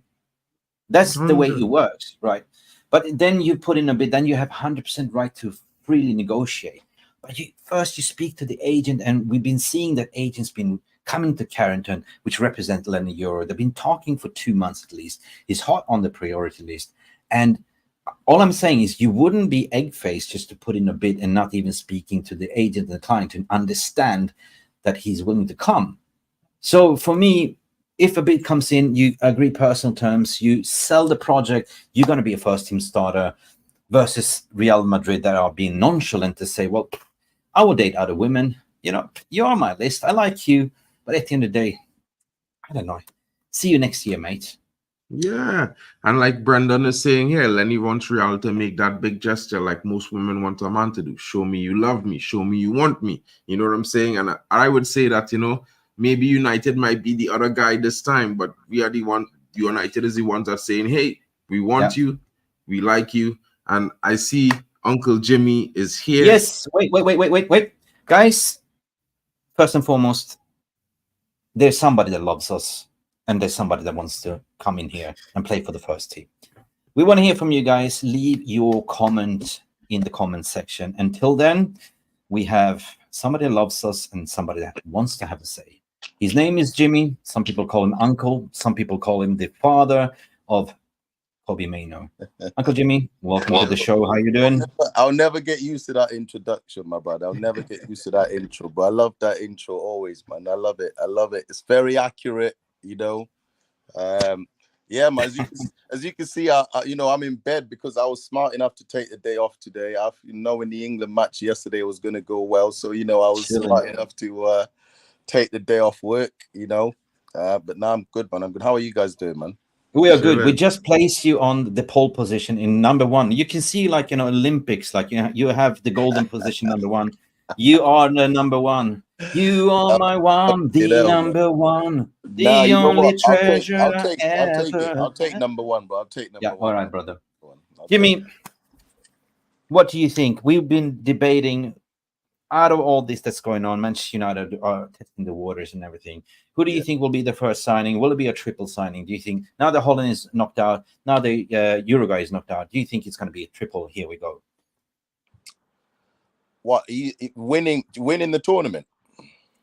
That's the way it works, right? But then you put in a bid, then you have 100% right to freely negotiate. But first you speak to the agent, and we've been seeing that agents been coming to Carrington, which represent Euro. They've been talking for 2 months at least. He's hot on the priority list. And all I'm saying is you wouldn't be egg-faced just to put in a bid and not even speaking to the agent and the client to understand that he's willing to come. So for me, if a bid comes in, you agree personal terms, you sell the project, you're going to be a first-team starter, versus Real Madrid that are being nonchalant to say, well, I will date other women. You know, you're on my list. I like you. But at the end of the day, I don't know. See you next year, mate. Yeah. And like Brendan is saying here, Lenny wants Real to make that big gesture like most women want a man to do. Show me you love me. Show me you want me. You know what I'm saying? And I would say that, you know, maybe United might be the other guy this time, but we are the one. United is the ones that are saying, hey, we want you. We like you. And I see Uncle Jimmy is here. Yes. Wait. Guys, first and foremost, there's somebody that loves us, and there's somebody that wants to come in here and play for the first team. We want to hear from you guys. Leave your comment in the comment section. Until then, we have somebody that loves us and somebody that wants to have a say. His name is Jimmy. Some people call him Uncle. Some people call him the father of Kobbie Mainoo. Uncle Jimmy, welcome to the show. How you doing? I'll never get used to that introduction, my brother. I'll never get used to that intro, but I love that intro always, man. I love it. It's very accurate, you know. Yeah, man. As you can see, you know, I'm in bed because I was smart enough to take the day off today. Knowing the England match yesterday was going to go well, so you know I was smart enough to take the day off work, you know. But now I'm good, man. I'm good. How are you guys doing, man? We are good. We just placed you on the pole position in #1. You can see, like, you know, Olympics, like you have the golden position #1. You are the #1. You are my one, the #1, the only treasure I'll take ever. it. I'll take #1, bro. I'll take #1. Yeah, all right, brother. Jimmy, what do you think? We've been debating, out of all this that's going on, Manchester United are testing the waters and everything. Who do you think will be the first signing? Will it be a triple signing? Do you think, now the Hollnd is knocked out, now the Uruguay is knocked out, do you think it's going to be a triple? Here we go. What, winning the tournament?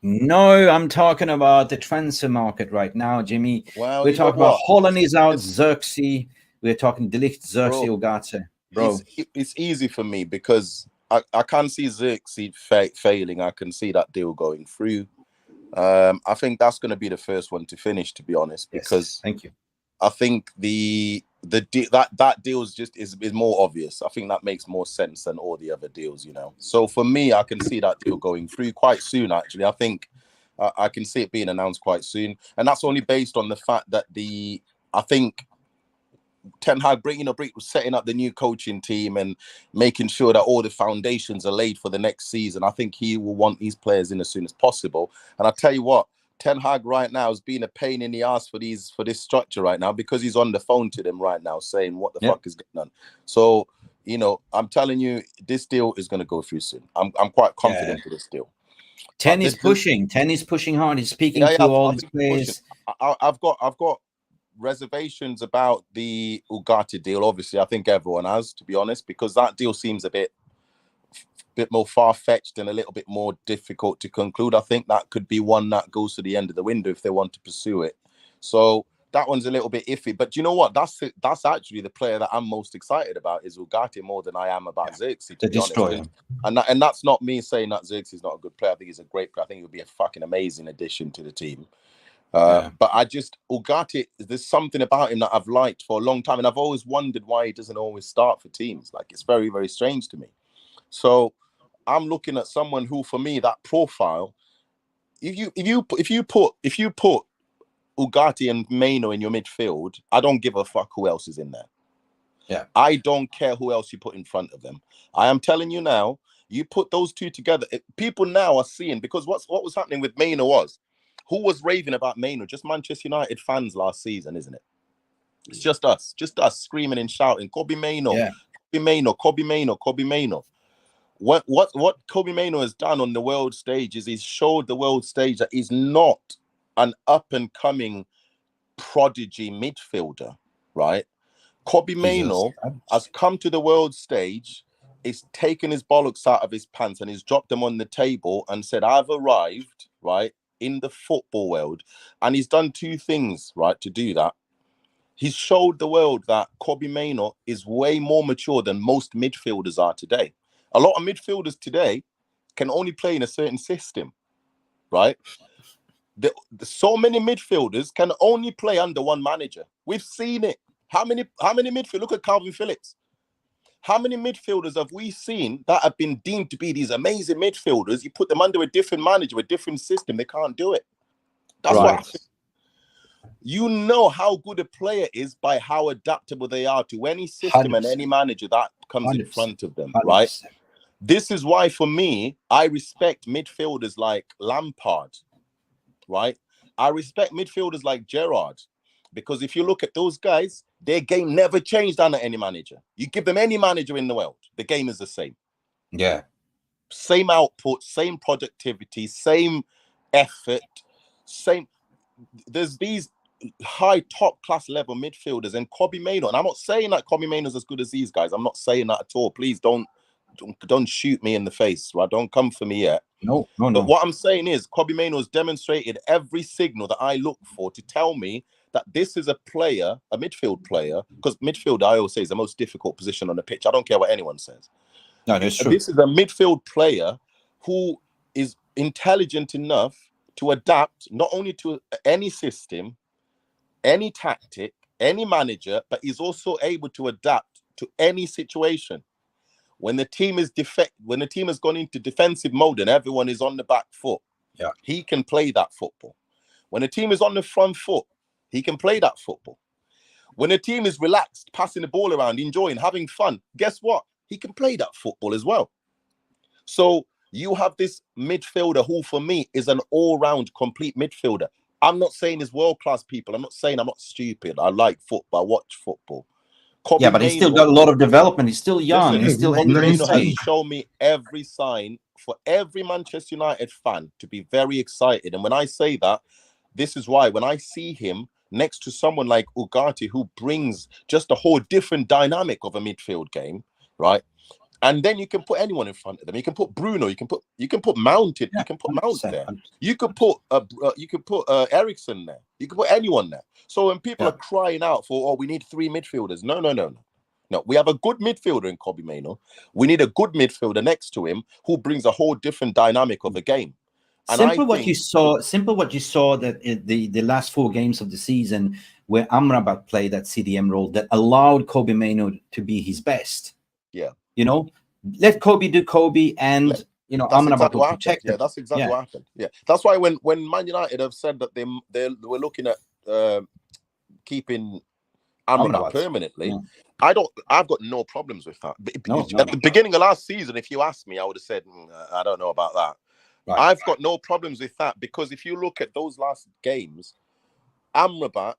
No, I'm talking about the transfer market right now, Jimmy. Well, we're talking about Hollnd is out, Zirkzee. We're talking Ligt, Zirkzee, Ugarte. Bro, it's easy for me because I can see Zirkzee failing. I can see that deal going through. I think that's going to be the first one to finish, to be honest, because thank you. I think that deal is more obvious. I think that makes more sense than all the other deals, you know. So for me, I can see that deal going through quite soon. Actually, I think I can see it being announced quite soon, and that's only based on the fact that I think Ten Hag setting up the new coaching team and making sure that all the foundations are laid for the next season. I think he will want these players in as soon as possible. And I tell you what, Ten Hag right now has been a pain in the ass for this structure right now, because he's on the phone to them right now saying what the fuck is going on. So, you know, I'm telling you, this deal is going to go through soon. I'm quite confident with this deal. 10 is pushing. 10 is pushing hard. He's speaking to all these players. I've got reservations about the Ugarte deal. Obviously, I think everyone has, to be honest, because that deal seems a bit more far-fetched and a little bit more difficult to conclude. I think that could be one that goes to the end of the window if they want to pursue it. So that one's a little bit iffy. But you know what? That's actually the player that I'm most excited about is Ugarte more than I am about Zirkzee, to be honest. And that's not me saying that Zirkzee is not a good player. I think he's a great player. I think he would be a fucking amazing addition to the team. But Ugarte, there's something about him that I've liked for a long time, and I've always wondered why he doesn't always start for teams. Like, it's very, very strange to me. So I'm looking at someone who, for me, that profile. If you put Ugarte and Maino in your midfield, I don't give a fuck who else is in there. Yeah, I don't care who else you put in front of them. I am telling you now, you put those two together. People now are seeing, because what was happening with Maino was, who was raving about Maino? Just Manchester United fans last season, isn't it? It's just us screaming and shouting, Kobe Maino, Kobe Maino, Kobe Maino, Kobe Maino. What Kobe Maino has done on the world stage is he's showed the world stage that he's not an up-and-coming prodigy midfielder, right? Kobe Maino has come to the world stage, he's taken his bollocks out of his pants and he's dropped them on the table and said, I've arrived, right, in the football world. And he's done two things, right, to do that. He's showed the world that Kobe Maino is way more mature than most midfielders are today. A lot of midfielders today can only play in a certain system, right? So many midfielders can only play under one manager. We've seen it. How many midfielders? Look at Calvin Phillips. How many midfielders have we seen that have been deemed to be these amazing midfielders? You put them under a different manager, a different system, they can't do it. That's what happens. You know how good a player is by how adaptable they are to any system 100%. And any manager that comes 100%. In front of them, 100%. Right? This is why, for me, I respect midfielders like Lampard, right? I respect midfielders like Gerrard, because if you look at those guys, their game never changed under any manager. You give them any manager in the world, the game is the same. Yeah. Same output, same productivity, same effort, same. There's these high top class level midfielders, and Kobe Maino, and I'm not saying that Kobe Maino is as good as these guys. I'm not saying that at all. Please don't shoot me in the face, right? Don't come for me yet. No. But what I'm saying is Kobe Maino has demonstrated every signal that I look for to tell me that this is a player, a midfield player, because midfield, I always say, is the most difficult position on the pitch. I don't care what anyone says. No, that's true. This is a midfield player who is intelligent enough to adapt not only to any system, any tactic, any manager, but he's also able to adapt to any situation. When the team is when the team has gone into defensive mode and everyone is on the back foot, he can play that football. When the team is on the front foot, he can play that football. When the team is relaxed, passing the ball around, enjoying, having fun, guess what? He can play that football as well. So you have this midfielder who, for me, is an all-round complete midfielder. I'm not saying he's world-class people. I'm not saying I'm not stupid. I like football. I watch football. Kobe but he's still got a lot of development. He's still young. He's still has shown me every sign for every Manchester United fan to be very excited. And when I say that, this is why when I see him next to someone like Ugarte, who brings just a whole different dynamic of a midfield game, right? And then you can put anyone in front of them. You can put Bruno. You can put Mounted. You can put Mount there. You could put Eriksen there. You can put anyone there. So when people are crying out for, we need 3 midfielders. No. We have a good midfielder in Kobe Maino. We need a good midfielder next to him who brings a whole different dynamic of the game. And simple what you saw that in the last 4 games of the season where Amrabat played that CDM role that allowed Kobe Maino to be his best. Yeah. You know, let Kobe do Kobe, and Amrabat will protect him. Yeah, that's exactly what happened. Yeah, that's why when Man United have said that they were looking at keeping Amrabat permanently, I've got no problems with that. At the beginning of last season, if you asked me, I would have said I don't know about that. Right. I've got no problems with that, because if you look at those last games, Amrabat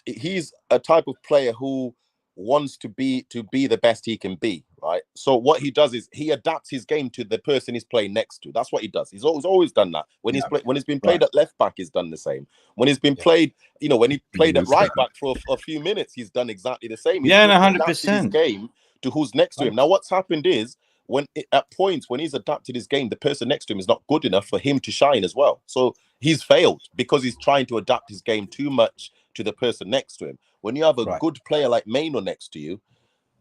he's a type of player who wants to be the best he can be, right? So what he does is he adapts his game to the person he's playing next to. That's what he does. He's always done that. When he's been played at left back, he's done the same. When he's been played, when he played at right back for a few minutes, he's done exactly the same. He's 100%. His game to who's next to him. Now, what's happened is at points when he's adapted his game, the person next to him is not good enough for him to shine as well. So he's failed because he's trying to adapt his game too much to the person next to him. When you have a Right. good player like Maino next to you,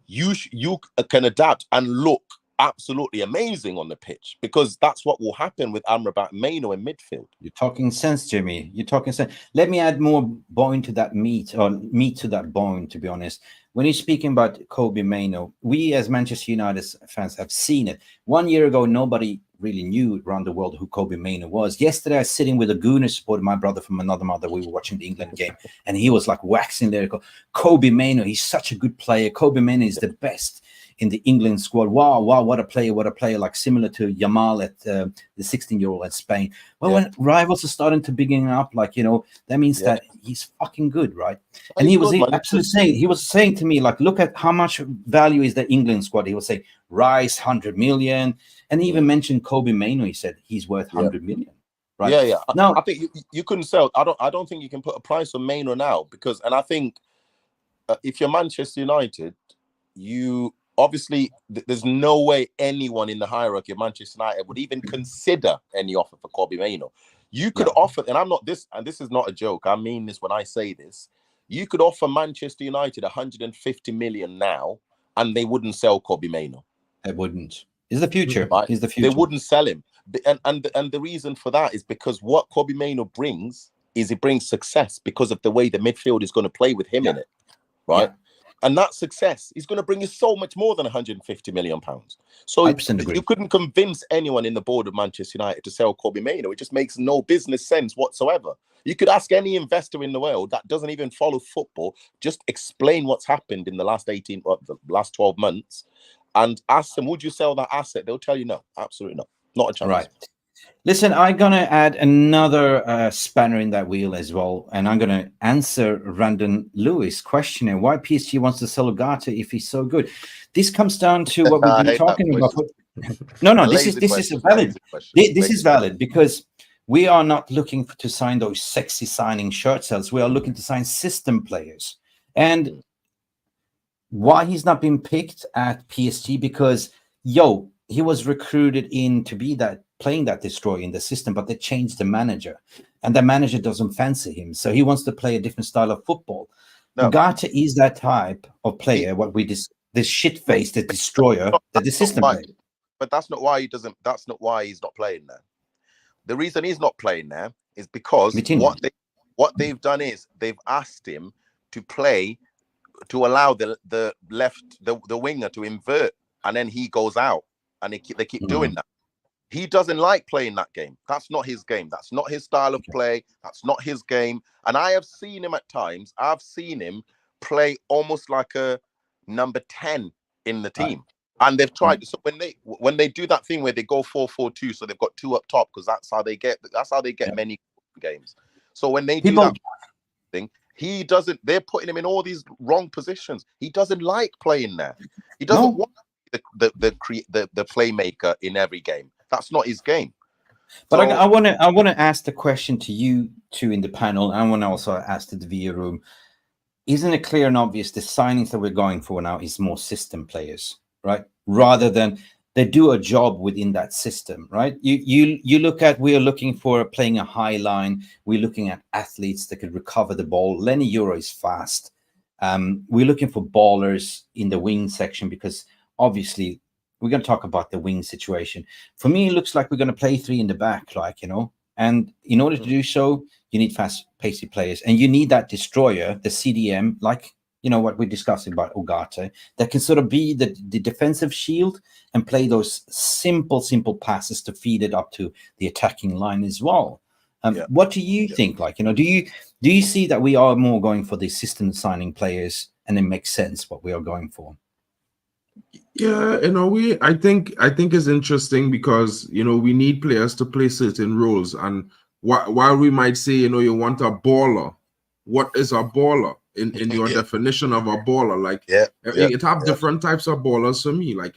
you can adapt and look absolutely amazing on the pitch, because that's what will happen with Amrabat and Maino in midfield. You're talking sense, Jimmy. You're talking sense. Let me add more bone to that meat, or meat to that bone, to be honest. When you're speaking about Kobbie Mainoo, we as Manchester United fans have seen it. 1 year ago, nobody really knew around the world who Kobbie Mainoo was. Yesterday, I was sitting with a Gooner supporter, my brother from another mother. We were watching the England game, and he was like waxing lyrical. Kobbie Mainoo, he's such a good player. Kobbie Mainoo is the best in the England squad. Wow, what a player, like similar to Yamal at the 16-year-old at Spain. Well, when rivals are starting to begin up, like, you know, that means that he's fucking good, right? And he was absolutely saying, he was saying to me, like, look at how much value is the England squad. He was saying, Rice, 100 million. And he even mentioned Kobbie Mainoo. He said he's worth 100 million. Right? Yeah. Now, I think you couldn't sell. I don't think you can put a price on Mainoo now, because, and I think if you're Manchester United, you obviously, there's no way anyone in the hierarchy of Manchester United would even consider any offer for Kobbie Mainoo. You could offer, and I'm not this, and this is not a joke, I mean this when I say this, you could offer Manchester United 150 million now, and they wouldn't sell Kobbie Mainoo. They wouldn't. He's the future. Right? He's the future. They wouldn't sell him. And the reason for that is because what Kobbie Mainoo brings is it brings success because of the way the midfield is going to play with him in it. Right? Yeah. And that success is going to bring you so much more than 150 million pounds. So you couldn't convince anyone in the board of Manchester United to sell Kobbie Mainoo. It just makes no business sense whatsoever. You could ask any investor in the world that doesn't even follow football, just explain what's happened in the last 12 months, and ask them, would you sell that asset? They'll tell you no, absolutely not. Not a chance. Right. Listen, I'm going to add another spanner in that wheel as well, and I'm going to answer Brandon Lewis' questioning why PSG wants to sell Ugarte if he's so good. This comes down to what we've been talking about. No, this is valid. This is valid because we are not looking to sign those sexy signing shirt sales. We are looking to sign system players. And why he's not been picked at PSG? Because, he was recruited in to be that, playing that destroyer in the system, but they changed the manager, and the manager doesn't fancy him. So he wants to play a different style of football. Ugarte is that type of player, this shit face, the destroyer, that the system player. But that's not why that's not why he's not playing there. The reason he's not playing there is because what they've done is they've asked him to play, to allow the winger to invert, and then he goes out, and they keep doing that. He doesn't like playing that game. That's not his game. That's not his style of play. That's not his game. And I have seen him at times. I've seen him play almost like a number 10 in the team. And they've tried. So when they do that thing where they go 4-4-2, so they've got two up top, because that's how they get many games. So when they do that thing, he doesn't. They're putting him in all these wrong positions. He doesn't like playing there. He doesn't want the playmaker in every game. That's not his game. But so, I want to ask the question to you two in the panel. I want to also ask the via room. Isn't it clear and obvious the signings that we're going for now is more system players, right? Rather than they do a job within that system, right? You look at, we are looking for playing a high line. We're looking at athletes that could recover the ball. Lenny Euro is fast. We're looking for ballers in the wing section, because obviously we're going to talk about the wing situation. For me, it looks like we're going to play three in the back, and in order to do so, you need fast, pacey players, and you need that destroyer, the CDM, like, what we're discussing about Ugarte, that can sort of be the defensive shield and play those simple passes to feed it up to the attacking line as well. What do you think? Do you see that we are more going for the system signing players, and it makes sense what we are going for? Yeah, in a way, I think it's interesting because we need players to play certain roles, and while we might say you want a baller, what is a baller in your definition of a baller? It have different types of ballers for me. Like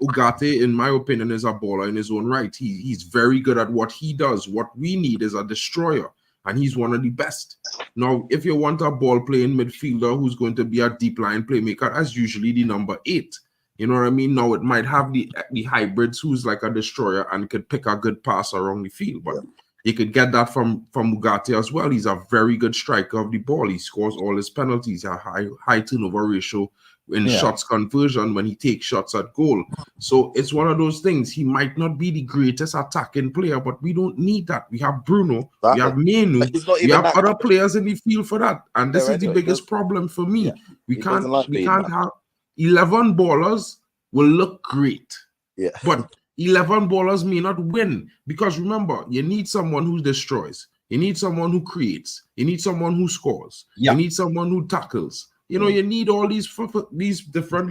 Ugarte, in my opinion, is a baller in his own right. He's very good at what he does. What we need is a destroyer, and he's one of the best. Now, if you want a ball playing midfielder who's going to be a deep line playmaker, that's usually the number 8. You know what I mean? Now, it might have the hybrids who's like a destroyer and could pick a good pass around the field. But You could get that from Ugarte as well. He's a very good striker of the ball. He scores all his penalties. A high turnover ratio in shots conversion when he takes shots at goal. So it's one of those things. He might not be the greatest attacking player, but we don't need that. We have Bruno, we have Menu, we have other players in the field for that. And this is the biggest problem for me. Yeah. We can't have 11 ballers will look great. Yeah. But 11 ballers may not win, because remember, you need someone who destroys. You need someone who creates. You need someone who scores. You need someone who tackles. You know, you need all these different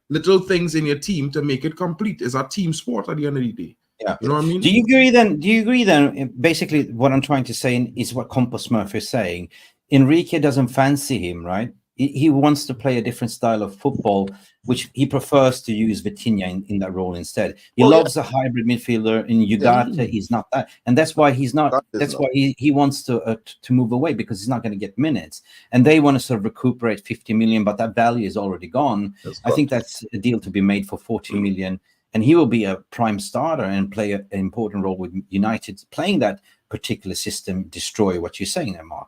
little things in your team to make it complete. It's a team sport at the end of the day. Yeah. You know what I mean? Do you agree then? Basically, what I'm trying to say is what Compost Smurf is saying. Enrique doesn't fancy him, right? He wants to play a different style of football, which he prefers to use Vitinha in that role instead. He loves a hybrid midfielder. In Ugarte, he's not that, and that's why he's not. That's why he wants to move away, because he's not going to get minutes. And they want to sort of recuperate 50 million, but that value is already gone. I think that's a deal to be made for 40 million, and he will be a prime starter and play an important role with United, playing that particular system. Destroy what you're saying there, Mark.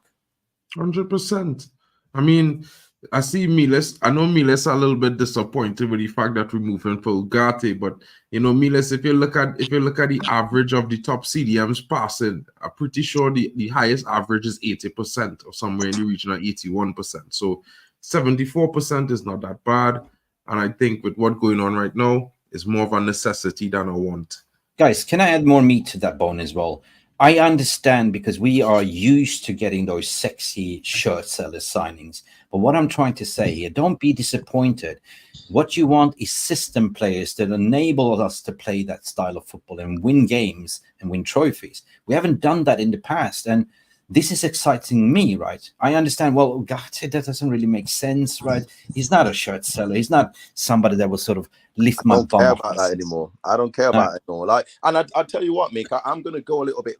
100%. I mean, I see Miles. I know Miles a little bit disappointed with the fact that we moved him for Ugarte, but you know, Miles, if you look at the average of the top CDMs passing, I'm pretty sure the highest average is 80% or somewhere in the region of 81%. So 74% is not that bad, and I think with what's going on right now, it's more of a necessity than a want. Guys, can I add more meat to that bone as well? I understand, because we are used to getting those sexy shirt sellers signings. But what I'm trying to say here, don't be disappointed. What you want is system players that enable us to play that style of football and win games and win trophies. We haven't done that in the past. And this is exciting me, right? I understand, well, Ugarte, that doesn't really make sense, right? He's not a shirt seller. He's not somebody that will sort of lift my bum. I don't care about that anymore. I don't care about it anymore. Like, and I tell you what, Mick, I'm going to go a little bit.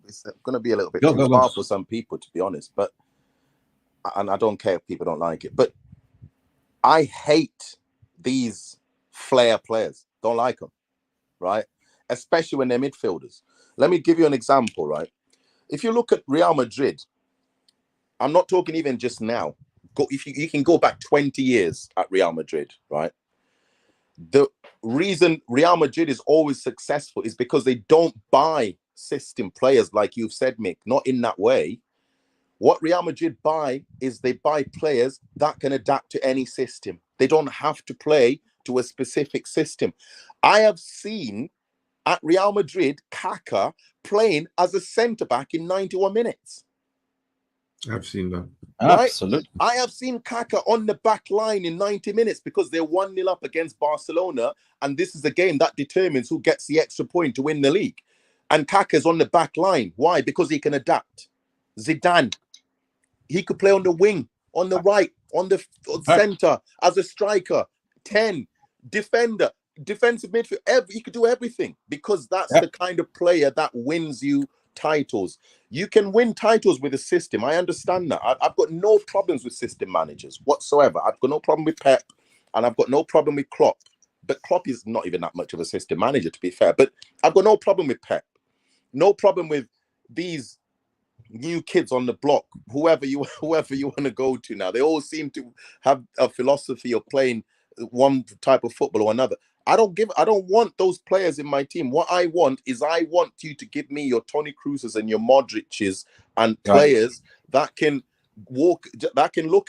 It's going to be a little bit too far for some people, to be honest. But, and I don't care if people don't like it. But I hate these flair players. Don't like them, right? Especially when they're midfielders. Let me give you an example, right? If you look at Real Madrid, I'm not talking even just now. If you can go back 20 years at Real Madrid, right? The reason Real Madrid is always successful is because they don't buy system players, like you've said, Mick, not in that way. What Real Madrid buy is they buy players that can adapt to any system. They don't have to play to a specific system. I have seen at Real Madrid, Kaká playing as a centre-back in 91 minutes. I've seen that. Right? Absolutely. I have seen Kaká on the back line in 90 minutes because they're 1-0 up against Barcelona, and this is a game that determines who gets the extra point to win the league. And Kaká's on the back line. Why? Because he can adapt. Zidane, he could play on the wing, on the right, on the centre, as a striker, 10, defender, defensive midfield. He could do everything, because that's the kind of player that wins you titles. You can win titles with a system. I understand that. I've got no problems with system managers whatsoever. I've got no problem with Pep, and I've got no problem with Klopp. But Klopp is not even that much of a system manager, to be fair. But I've got no problem with Pep. No problem with these new kids on the block, whoever you want to go to now. They all seem to have a philosophy of playing one type of football or another. I don't want those players in my team. What I want is, I want you to give me your Toni Krooses and your Modric's and players that can look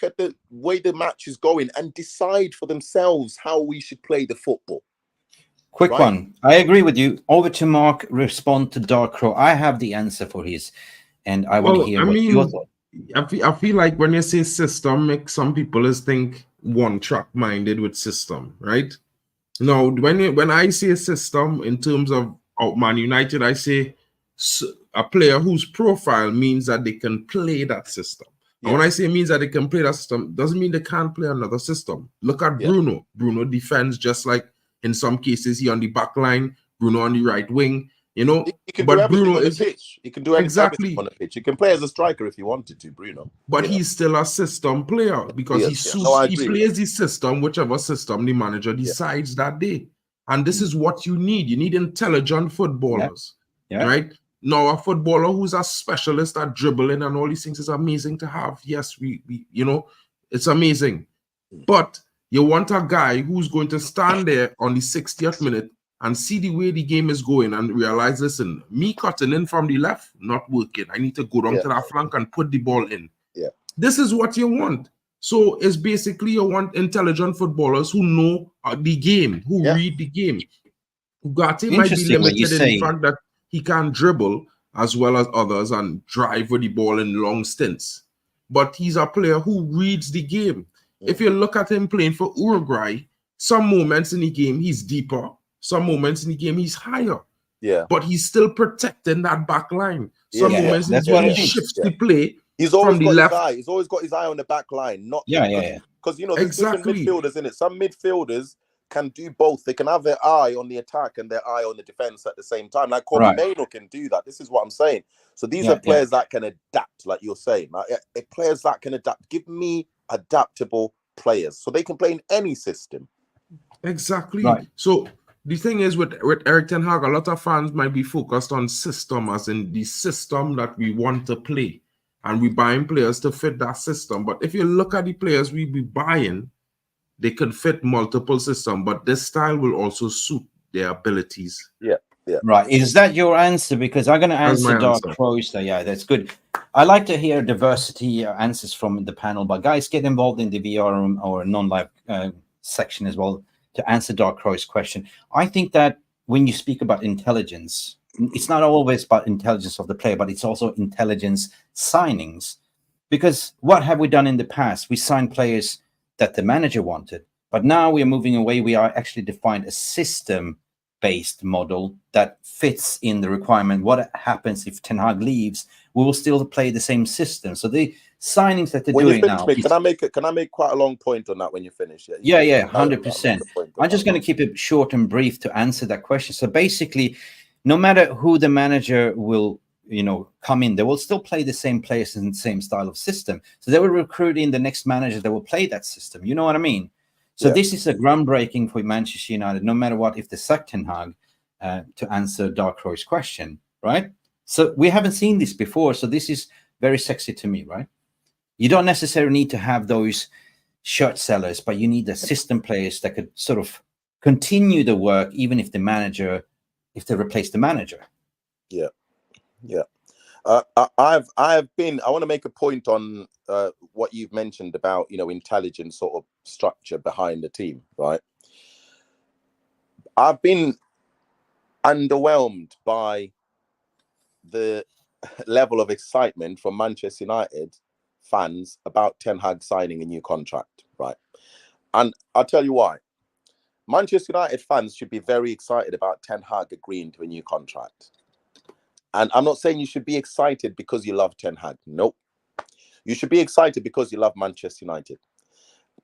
at the way the match is going and decide for themselves how we should play the football. Quick one. I agree with you. Over to Mark, respond to Dark Crow. I have the answer for his, and I want to hear what your thought. I feel like when you say system, Mick, some people think one-track minded with system, right? No, when I say system in terms of Man United, I say a player whose profile means that they can play that system. And when I say means that they can play that system, doesn't mean they can't play another system. Look at Bruno. Bruno defends just like, in some cases, he on the back line, Bruno on the right wing. You know, he can do everything on the pitch. He can do everything on the pitch. He can play as a striker if he wanted to, Bruno. But he's still a system player, because he plays the system, whichever system the manager decides that day. And this is what you need. You need intelligent footballers, right? Now, a footballer who's a specialist at dribbling and all these things is amazing to have. Yes, we you know, it's amazing. But you want a guy who's going to stand there on the 60th minute and see the way the game is going and realize, listen, me cutting in from the left, not working. I need to go down to that flank and put the ball in. Yeah. This is what you want. So it's basically you want intelligent footballers who know the game, who read the game. Ugarte might be limited in the fact that he can dribble as well as others and drive with the ball in long stints. But he's a player who reads the game. If you look at him playing for Uruguay, some moments in the game he's deeper, some moments in the game he's higher. Yeah. But he's still protecting that back line. Some moments in the game he shifts the play. He's always got his eye. He's always got his eye on the back line. Not because you know there's different midfielders in it. Some midfielders can do both. They can have their eye on the attack and their eye on the defense at the same time. Like Kobe Mainoo can do that. This is what I'm saying. So these are players that can adapt, like you're saying. Like, players that can adapt. Give me adaptable players so they can play in any system. Exactly. Right. So the thing is with Erik ten Hag, a lot of fans might be focused on system, as in the system that we want to play. And we're buying players to fit that system. But if you look at the players we be buying, they can fit multiple systems, but this style will also suit their abilities. Yeah. Right. Is that your answer? Because I'm going to answer Dark Crows. Yeah, that's good. I like to hear diversity answers from the panel, but guys, get involved in the VR room or non-live section as well to answer Dark Crow's question. I think that when you speak about intelligence, it's not always about intelligence of the player, but it's also intelligence signings. Because what have we done in the past? We signed players that the manager wanted, but now we are moving away. We are actually defined a system-based model that fits in the requirement. What happens if Ten Hag leaves? We will still play the same system. So the signings that they're doing now. Can I make quite a long point on that when you finish? Yeah, 100%. I'm just going to keep it short and brief to answer that question. So basically, no matter who the manager will come in, they will still play the same players in the same style of system. So they will recruit in the next manager that will play that system. You know what I mean? So this is a groundbreaking for Manchester United, no matter what, if they sack Ten Hag, to answer Dark Crow's question, right? So we haven't seen this before. So this is very sexy to me, right? You don't necessarily need to have those shirt sellers, but you need the system players that could sort of continue the work, even if if they replace the manager. Yeah. I want to make a point on what you've mentioned about intelligent sort of structure behind the team, right? I've been underwhelmed by the level of excitement from Manchester United fans about Ten Hag signing a new contract, right? And I'll tell you why. Manchester United fans should be very excited about Ten Hag agreeing to a new contract. And I'm not saying you should be excited because you love Ten Hag. Nope. You should be excited because you love Manchester United.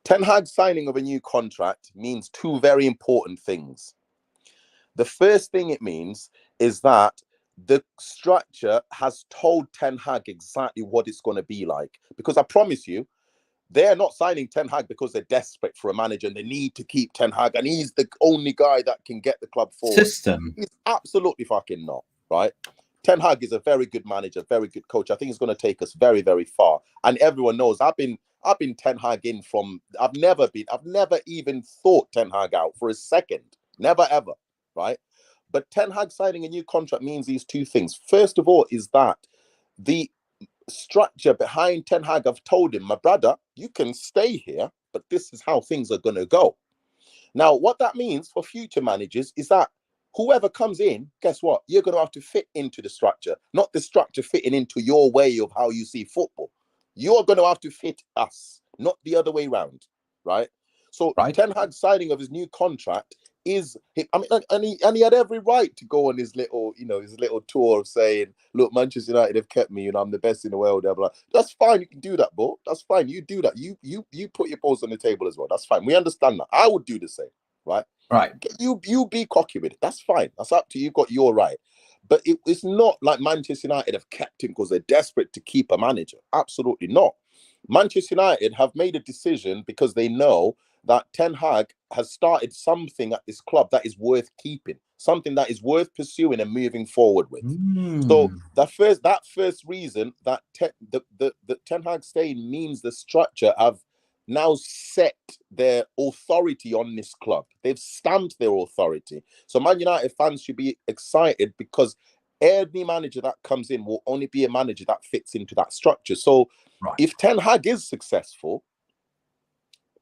Ten Hag signing of a new contract means two very important things. The first thing it means is that the structure has told Ten Hag exactly what it's going to be like. Because I promise you, they're not signing Ten Hag because they're desperate for a manager and they need to keep Ten Hag and he's the only guy that can get the club forward. System. He's absolutely fucking not, right? Ten Hag is a very good manager, very good coach. I think he's going to take us very, very far. And everyone knows I've been Ten Hag in from. I've never even thought Ten Hag out for a second. Never ever, right? But Ten Hag signing a new contract means these two things. First of all, is that the structure behind Ten Hag have told him, my brother, you can stay here, but this is how things are going to go. Now, what that means for future managers is that whoever comes in, guess what? You're going to have to fit into the structure, not the structure fitting into your way of how you see football. You're going to have to fit us, not the other way around, right? So Ten Hag signing of his new contract is, and he had every right to go on his little tour of saying, look, Manchester United have kept me, I'm the best in the world. Blah, blah. That's fine. You can do that, bro. That's fine. You do that. You put your balls on the table as well. That's fine. We understand that. I would do the same, right? Right. You be cocky with it. That's fine. That's up to you. You've got your right. But it's not like Manchester United have kept him because they're desperate to keep a manager. Absolutely not. Manchester United have made a decision because they know that Ten Hag has started something at this club that is worth keeping, something that is worth pursuing and moving forward with. So that first reason that the Ten Hag staying means the structure have now set their authority on this club. They've stamped their authority. So Man United fans should be excited, because any manager that comes in will only be a manager that fits into that structure. So if Ten Hag is successful,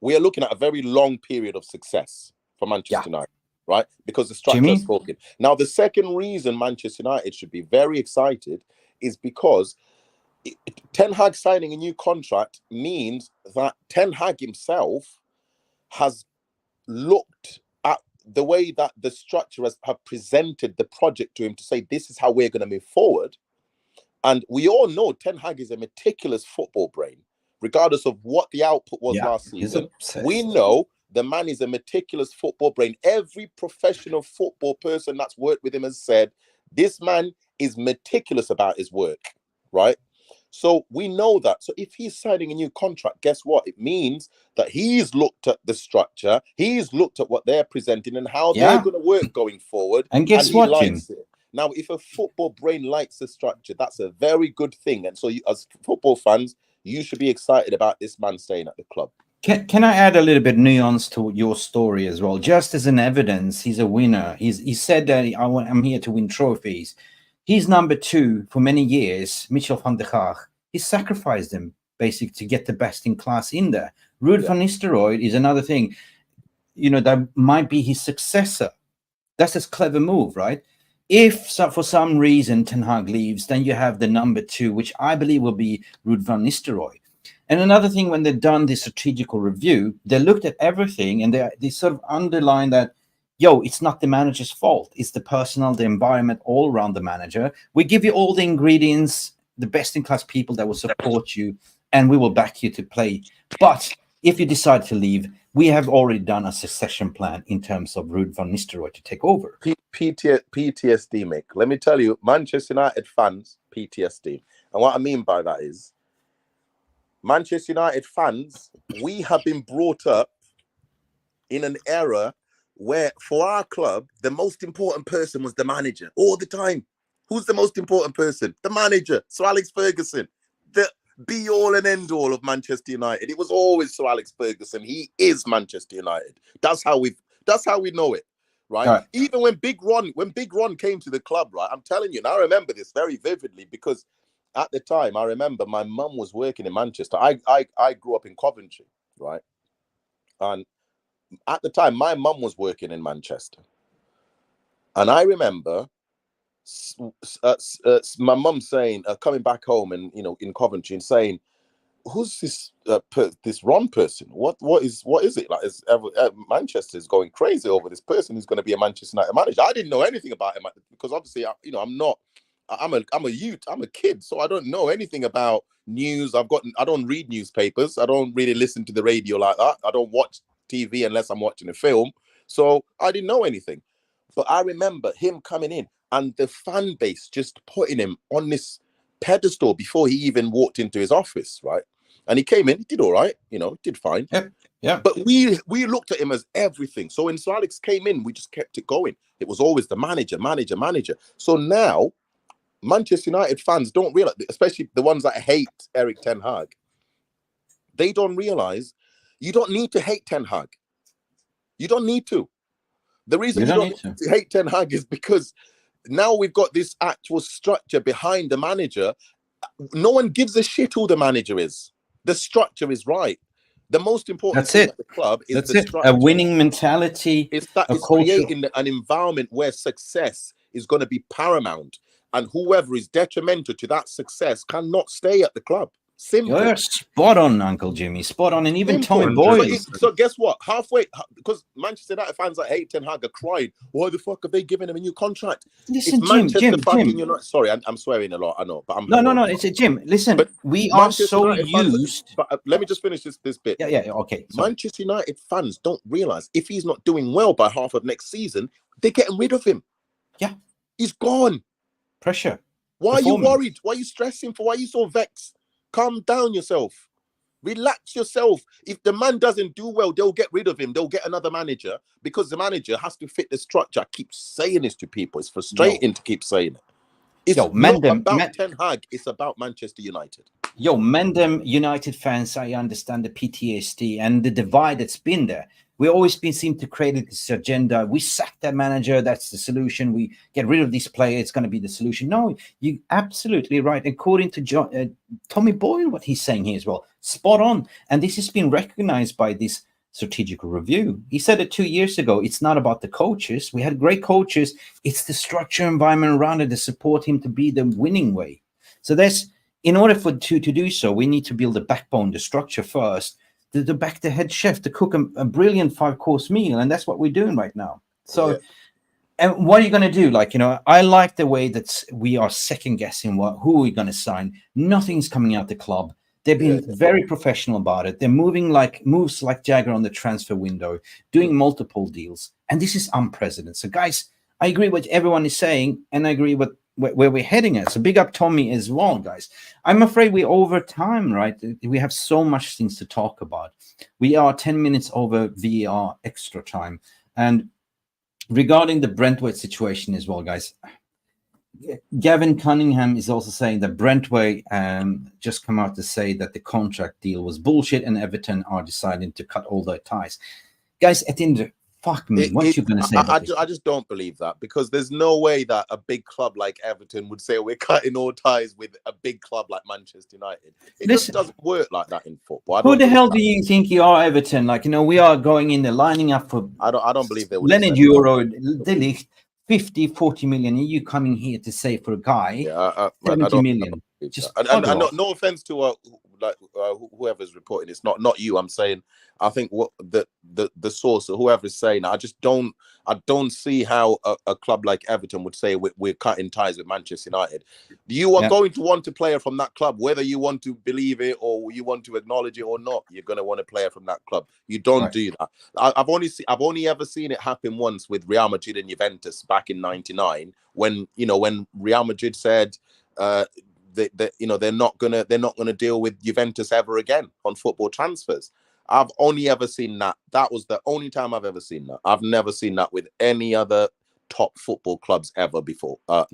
we are looking at a very long period of success for Manchester United, right? Because the structure is spoken. Now, the second reason Manchester United should be very excited is because Ten Hag signing a new contract means that Ten Hag himself has looked at the way that the structure have presented the project to him to say, this is how we're going to move forward. And we all know Ten Hag is a meticulous football brain, regardless of what the output was last season. We know the man is a meticulous football brain. Every professional football person that's worked with him has said, this man is meticulous about his work, right? So we know that. So if he's signing a new contract, guess what? It means that he's looked at the structure, he's looked at what they're presenting and how they're going to work going forward. And guess what, Jim? Now, if a football brain likes the structure, that's a very good thing. And so you, as football fans, you should be excited about this man staying at the club. Can I add a little bit nuance to your story as well? Just as an evidence, he's a winner. He said that I'm here to win trophies. He's number 2 for many years, Michel van der Gaag. He sacrificed him basically to get the best in class in there. Ruud van Nistelrooy is another thing. You know, that might be his successor. That's a clever move, right? If for some reason Ten Hag leaves, then you have the number 2, which I believe will be Ruud van Nistelrooy. And another thing, when they've done this strategical review, they looked at everything and they sort of underlined that, it's not the manager's fault. It's the personnel, the environment all around the manager. We give you all the ingredients, the best-in-class people that will support you, and we will back you to play. But if you decide to leave, we have already done a succession plan in terms of Ruud van Nistelrooy to take over. PTSD, Mick. Let me tell you, Manchester United fans, PTSD. And what I mean by that is, Manchester United fans, we have been brought up in an era where, for our club, the most important person was the manager all the time. Who's the most important person? The manager, Sir Alex Ferguson, the be-all and end-all of Manchester United. It was always Sir Alex Ferguson. He is Manchester United. That's how we know it, right? Even when Big Ron came to the club, right? I'm telling you, and I remember this very vividly, because at the time, I remember my mum was working in Manchester. I grew up in Coventry, right? And at the time, my mum was working in Manchester. And I remember my mum saying, coming back home and, in Coventry, and saying, who's this this Ron person? What is it? Like, Manchester is going crazy over this person who's going to be a Manchester United manager. I didn't know anything about him, because obviously, I'm a youth, I'm a kid, so I don't know anything about news. I don't read newspapers. I don't really listen to the radio like that. I don't watch TV unless I'm watching a film. So I didn't know anything. But I remember him coming in and the fan base just putting him on this pedestal before he even walked into his office, right? And he came in, he did all right, did fine. Yeah. But we looked at him as everything. So when Sir Alex came in, we just kept it going. It was always the manager. So now, Manchester United fans don't realize, especially the ones that hate Erik Ten Hag, they don't realize you don't need to hate Ten Hag. You don't need to. The reason you don't need to hate Ten Hag is because now we've got this actual structure behind the manager. No one gives a shit who the manager is. The structure is right. The most important thing at the club is the structure. A winning mentality. It's creating an environment where success is going to be paramount. And whoever is detrimental to that success cannot stay at the club. Simple. You're spot on, Uncle Jimmy. Spot on. And even Tommy Boyle. So guess what? Halfway, because Manchester United fans that hate Ten Hag are crying, why the fuck have they given him a new contract? Listen, Jim. Sorry, I'm swearing a lot, I know. But I'm No. It's a Jim. Listen, but we are Manchester so United used. But let me just finish this bit. Yeah, okay. Sorry. Manchester United fans don't realise if he's not doing well by half of next season, they're getting rid of him. Yeah. He's gone. Pressure. Why are you worried? Why are you stressing for? Why are you so vexed? Calm down yourself. Relax yourself. If the man doesn't do well, they'll get rid of him. They'll get another manager because the manager has to fit the structure. I keep saying this to people. It's frustrating to keep saying it. It's not about Ten Hag. It's about Manchester United. Mend them United fans. I understand the PTSD and the divide that's been there. We always seem to create this agenda. We sack that manager. That's the solution. We get rid of this player. It's going to be the solution. No, you're absolutely right. According to Tommy Boyle, what he's saying here as well, spot on. And this has been recognized by this strategic review. He said it 2 years ago. It's not about the coaches. We had great coaches. It's the structure environment around it to support him to be the winning way. So in order to do so, we need to build the backbone, the structure first. To back the head chef to cook a brilliant 5-course meal, and that's what we're doing right now. So, and what are you going to do? I like the way that we are second guessing who we're going to sign. Nothing's coming out the club. They've been very professional about it. They're moves like Jagger on the transfer window, doing multiple deals, and this is unprecedented. So, guys, I agree with what everyone is saying, and I agree with where we're heading at. So big up Tommy as well, guys. I'm afraid we're over time, right? We have so much things to talk about. We are 10 minutes over VAR extra time. And regarding the Brentwaite situation as well, guys, Gavin Cunningham is also saying that Brentwaite just come out to say that the contract deal was bullshit and Everton are deciding to cut all their ties. Guys, at the end, fuck me. What you going to say? I just don't believe that, because there's no way that a big club like Everton would say we're cutting all ties with a big club like Manchester United. It just doesn't work like that in football. Who the hell do you think you are, Everton? We are going in there lining up for. I don't believe they would. Leonard Euro, the Ligt, 50, 40 million. Are you coming here to say for a guy? 70 million. No offense to whoever's reporting, it's not you. I'm saying, I think what the source or whoever's saying, I don't see how a club like Everton would say we're cutting ties with Manchester United. You are going to want a player from that club, whether you want to believe it or you want to acknowledge it or not. You're going to want a player from that club. You don't do that. I've only ever seen it happen once with Real Madrid and Juventus back in '99, when Real Madrid said they're not gonna deal with Juventus ever again on football transfers. I've only ever seen that. That was the only time I've ever seen that. I've never seen that with any other top football clubs ever before. I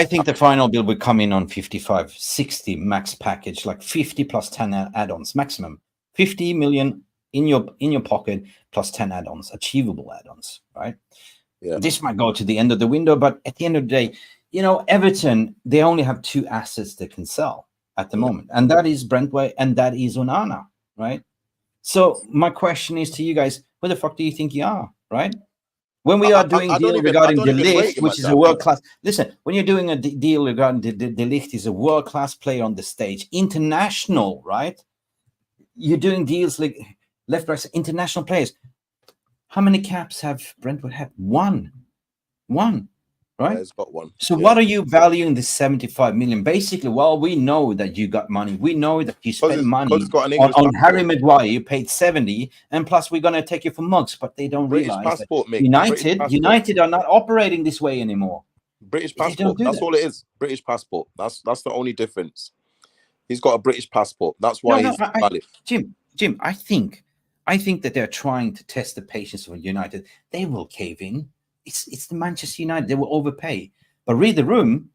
think the final bill would come in on 55, 60 max package, like 50 plus 10 add-ons maximum. 50 million in your pocket plus 10 add-ons, achievable add-ons, right? Yeah. This might go to the end of the window, but at the end of the day, Everton, they only have 2 assets they can sell at the moment, and that is Brentwaite and that is Onana, right? So my question is to you guys, where the fuck do you think you are, right? When we are doing a deal regarding the Ligt, which is a world-class... Listen, when you're doing a deal regarding the Ligt is a world-class player on the stage, international, right? You're doing deals like left, right, international players. How many caps have Brentwood had? One, right? It's got one. So what are you valuing the 75 million? Basically, well, we know that you got money. We know that you spent money on Harry Maguire. You paid 70, and plus we're going to take you for mugs, but they don't realize that United are not operating this way anymore. British passport. That's all it is. British passport. That's the only difference. He's got a British passport. That's why he's valid. Jim, I think that they're trying to test the patience of United. They will cave in. It's the Manchester United. They will overpay. But read the room.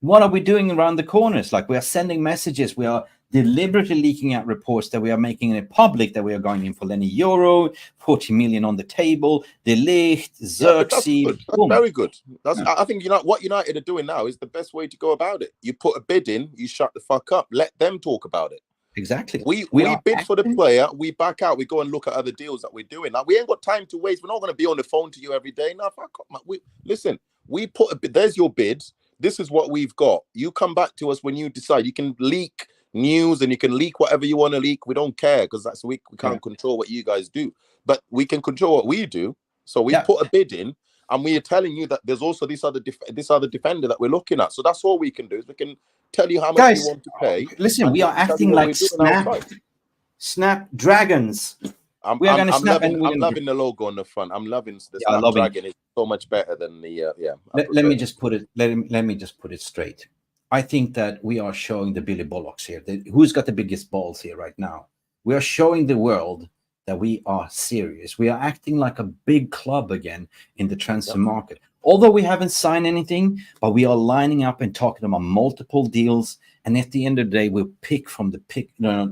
What are we doing around the corners? Like, we are sending messages. We are deliberately leaking out reports that we are making it public that we are going in for Lenny Euro, 40 million on the table, the Ligt, Zirkzee. That's very good. I think what United are doing now is the best way to go about it. You put a bid in, you shut the fuck up. Let them talk about it. Exactly. We bid for the player, we back out, we go and look at other deals that we're doing. Now, we ain't got time to waste. We're not going to be on the phone to you every day. No, fuck up, man. Listen, we put a bid. There's your bid. This is what we've got. You come back to us when you decide. You can leak news and you can leak whatever you want to leak. We don't care, because we can't control what you guys do, but we can control what we do. So we put a bid in, and we are telling you that there's also this other defender that we're looking at. So that's all we can do, is we can tell you how much you want to pay. Listen, we are acting like Snapdragons. I'm loving the logo on the front. I'm loving the Snapdragon. It's so much better than the Let me just put it straight. I think that we are showing the Billy Bollocks here. Who's got the biggest balls here right now? We are showing the world that we are serious. We are acting like a big club again in the transfer market. Although we haven't signed anything, but we are lining up and talking about multiple deals. And at the end of the day, we'll pick from the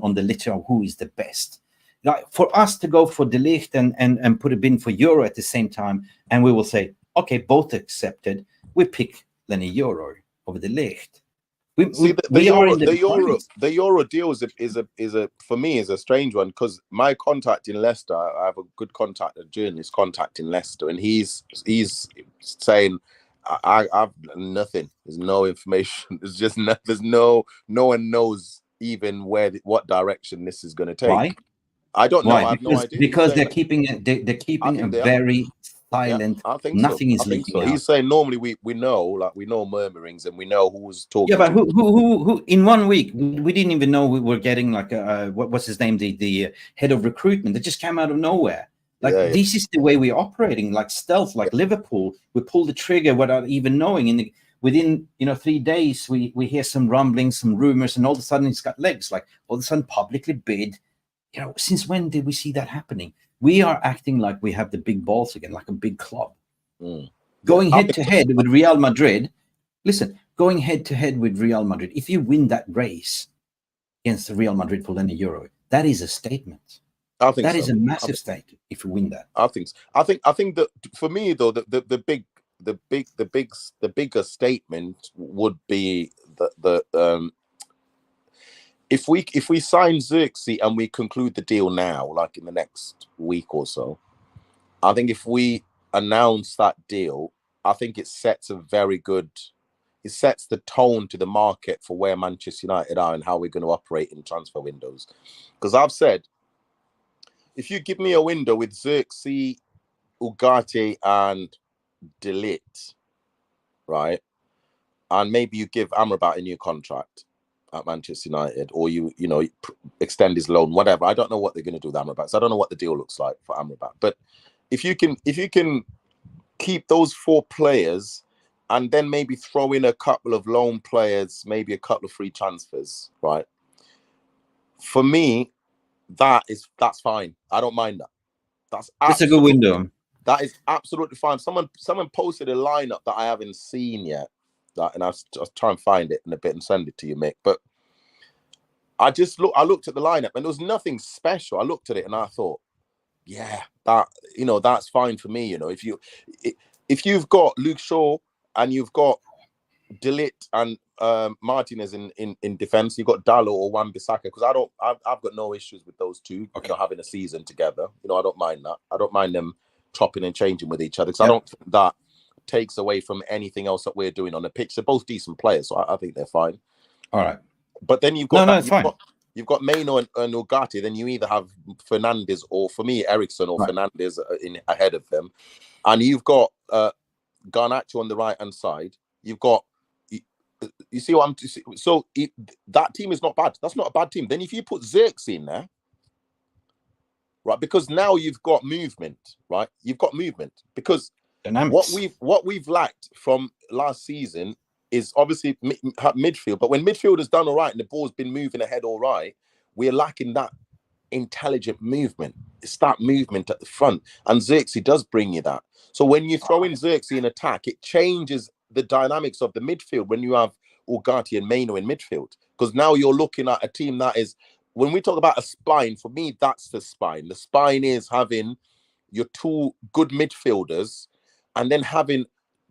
on the litter of who is the best. Like for us to go for the Ligt and put a bin for Euro at the same time, and we will say, okay, both accepted. We pick then a Euro over the Ligt. The Euro deal is a for me is a strange one, because my contact in Leicester, I have a good contact, a journalist contact in Leicester, and he's saying I've nothing. There's no information. There's just no one knows even what direction this is going to take. Why? I don't know. I have no idea. Because they're keeping a very silent. Yeah, I think nothing so. is leaking out. He's saying normally we know murmurings and we know who's talking. Yeah, but who in 1 week we didn't even know we were getting like what's his name, the head of recruitment that just came out of nowhere. Like this is the way we're operating, like stealth, like Liverpool. We pull the trigger without even knowing, and within 3 days we hear some rumblings, some rumors, and all of a sudden it's got legs. Like all of a sudden publicly bid. Since when did we see that happening? We are acting like we have the big balls again, like a big club. Going head to head with Real Madrid. Listen, going head to head with Real Madrid. If you win that race against Real Madrid for the Euro, that is a statement. I think that is a massive statement if you win that. I think so. I think that for me though, the bigger statement would be the if we sign Zirkzee and we conclude the deal now, like in the next week or so, I think if we announce that deal, I think it sets the tone to the market for where Manchester United are and how we're going to operate in transfer windows. Because I've said, if you give me a window with Zirkzee, Ugarte and Ligt, right, and maybe you give Amrabat a new contract at Manchester United, or you extend his loan, whatever. I don't know what they're going to do with Amrabat. So I don't know what the deal looks like for Amrabat. But if you can keep those 4 players and then maybe throw in a couple of loan players, maybe a couple of free transfers, right? For me, that's fine. I don't mind that. That's a good window. That is absolutely fine. Someone posted a lineup that I haven't seen yet. And I'll try and find it in a bit and send it to you, Mick. But I looked at the lineup and there was nothing special. I looked at it and I thought, yeah, that's fine for me. If you've got Luke Shaw and you've got De Ligt and Martinez in defense, you've got Dalot or Wan-Bissaka, because I've got no issues with those two having a season together. I don't mind that. I don't mind them chopping and changing with each other, because I don't think that takes away from anything else that we're doing on the pitch. They're both decent players, so I think they're fine. All right. But then you've got you've got Maino and Ugarte, then you either have Fernandes or, for me, Ericsson or Fernandes ahead of them. And you've got Garnacho on the right-hand side. You've got, you see what I'm... So that team is not bad. That's not a bad team. Then if you put Zirkzee in there, right, because now you've got movement, right? You've got movement. Because dynamics. What we've lacked from last season is obviously midfield. But when midfield has done all right and the ball's been moving ahead all right, we're lacking that intelligent movement. It's that movement at the front. And Zirkzee does bring you that. So when you throw in Zirkzee in attack, it changes the dynamics of the midfield when you have Ugarte and Maino in midfield. Because now you're looking at a team that is, when we talk about a spine, for me, that's the spine. The spine is having your 2 good midfielders and then having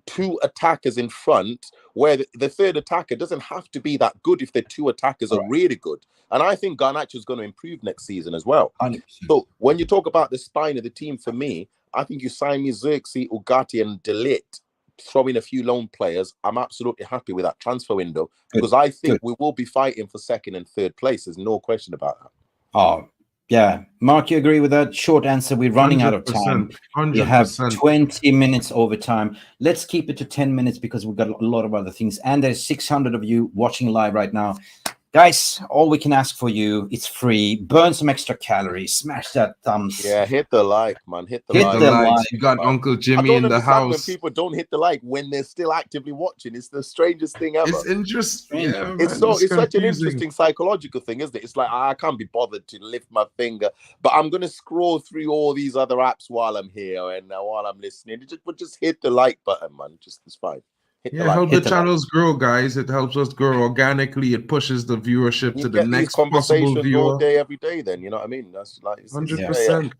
2 attackers in front, where the third attacker doesn't have to be that good if the 2 attackers are really good. And I think Garnacho is going to improve next season as well. 100%. So when you talk about the spine of the team, for me, I think you sign me Zirkzee, Ugarte and De Ligt, throw in a few loan players. I'm absolutely happy with that transfer window, because I think we will be fighting for 2nd and 3rd place. There's no question about that. Oh, yeah. Mark, you agree with that? Short answer, we're running out of time. 100%. We have 20 minutes overtime. Let's keep it to 10 minutes because we've got a lot of other things. And there's 600 of you watching live right now. Guys, all we can ask for you, it's free. Burn some extra calories. Smash that thumbs. Yeah, hit the like, man. Hit the Hit like. the likes. like, We got man. Uncle I Jimmy don't in the understand when house. people don't hit the like when they're still actively watching. It's the strangest thing ever. It's interesting. Strange. Yeah, man. It's such an confusing. interesting psychological thing, isn't it? It's like I can't be bothered to lift my finger, but I'm gonna scroll through all these other apps while I'm here and while I'm listening. Just hit the like button, man. Just it's fine. Hit the Yeah, like. help Hit the the like. channels grow, guys. It helps us grow organically. It pushes the viewership You to the get these next possible conversations all viewer. day, every day. Then you know what I mean. That's like it's, 100%.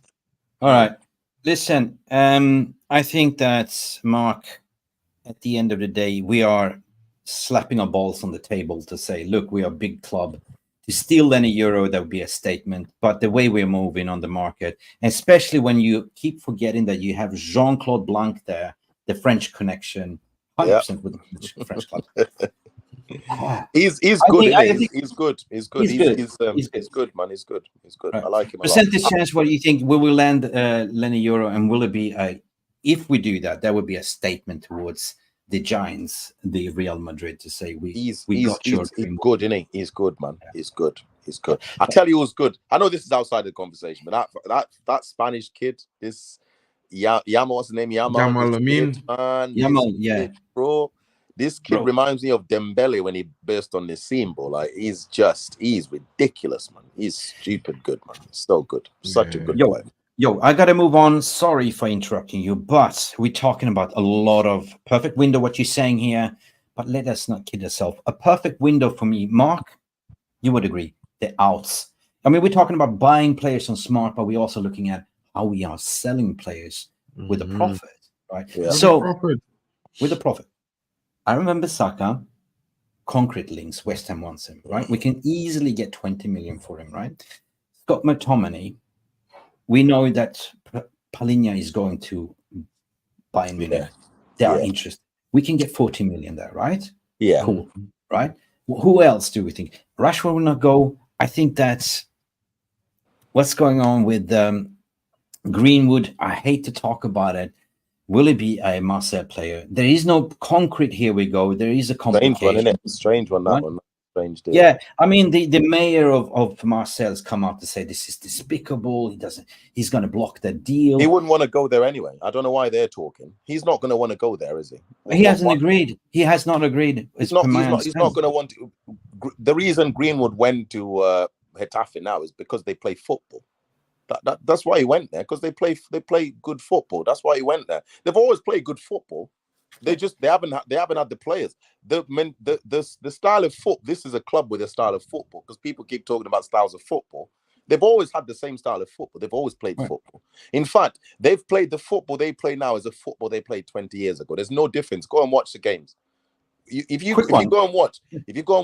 All right. Listen, I think that, Mark, at the end of the day, we are slapping our balls on the table to say, look, we are a big club. To steal any euro, that would be a statement. But the way we're moving on the market, especially when you keep forgetting that you have Jean-Claude Blanc there, the French connection, 100% with the French club. He's I good, think- I isn't he? think- He's good. He's good. He's good. He's good, man. He's good. He's good. Right. I like him a lot. Percentage chance, what do you think? Will we land Lenny Euro, and will it be if we do that, that would be a statement towards the Giants, the Real Madrid, to say He's got your he's dream. good, isn't he? He's good, man. He's good. He's good. I tell you who's good. I know this is outside the conversation, but that Spanish kid, this Yamal, what's his name? Yamal this Amin. kid, man. Yamal, This yeah. kid, bro. This kid Bro. reminds me of Dembele when he burst on the scene, bro. Like he's ridiculous, man. He's stupid good, man. So good. Such a good player. Yo, I gotta move on. Sorry for interrupting you, but we're talking about a lot of perfect window, what you're saying here, but let us not kid ourselves. A perfect window for me, Mark, you would agree, the outs. I mean, we're talking about buying players on smart, but we're also looking at how we are selling players with a profit, right? Yeah. So, with a profit. I remember Saka, concrete links, West Ham wants him, right? We can easily get 20 million for him, right? Scott McTominay, we know that Palinha is going to Bayern Munich. Yeah. They are Yeah. interested. We can get 40 million there, right? Yeah. Cool, right? Who else do we think? Rashford will not go. I think that's what's going on with Greenwood. I hate to talk about it. Will it be a Marseille player? There is no concrete. Here we go. There is a complication. Strange one, isn't it? Strange one, that Right? one. Strange deal. Yeah, I mean the mayor of Marseille has come out to say this is despicable. He's going to block the deal. He wouldn't want to go there anyway. I don't know why they're talking. He's not going to want to go there, is he? He hasn't agreed. He has not agreed. He's not going to want to. The reason Greenwood went to Getafe now is because they play football. That's why he went there, because they play good football. That's why he went there. They've always played good football. They haven't had the players. The style of football. This is a club with a style of football, because people keep talking about styles of football. They've always had the same style of football. They've always played football. In fact, they've played the football they play now as a football they played 20 years ago. There's no difference. Go and watch the games. If you go and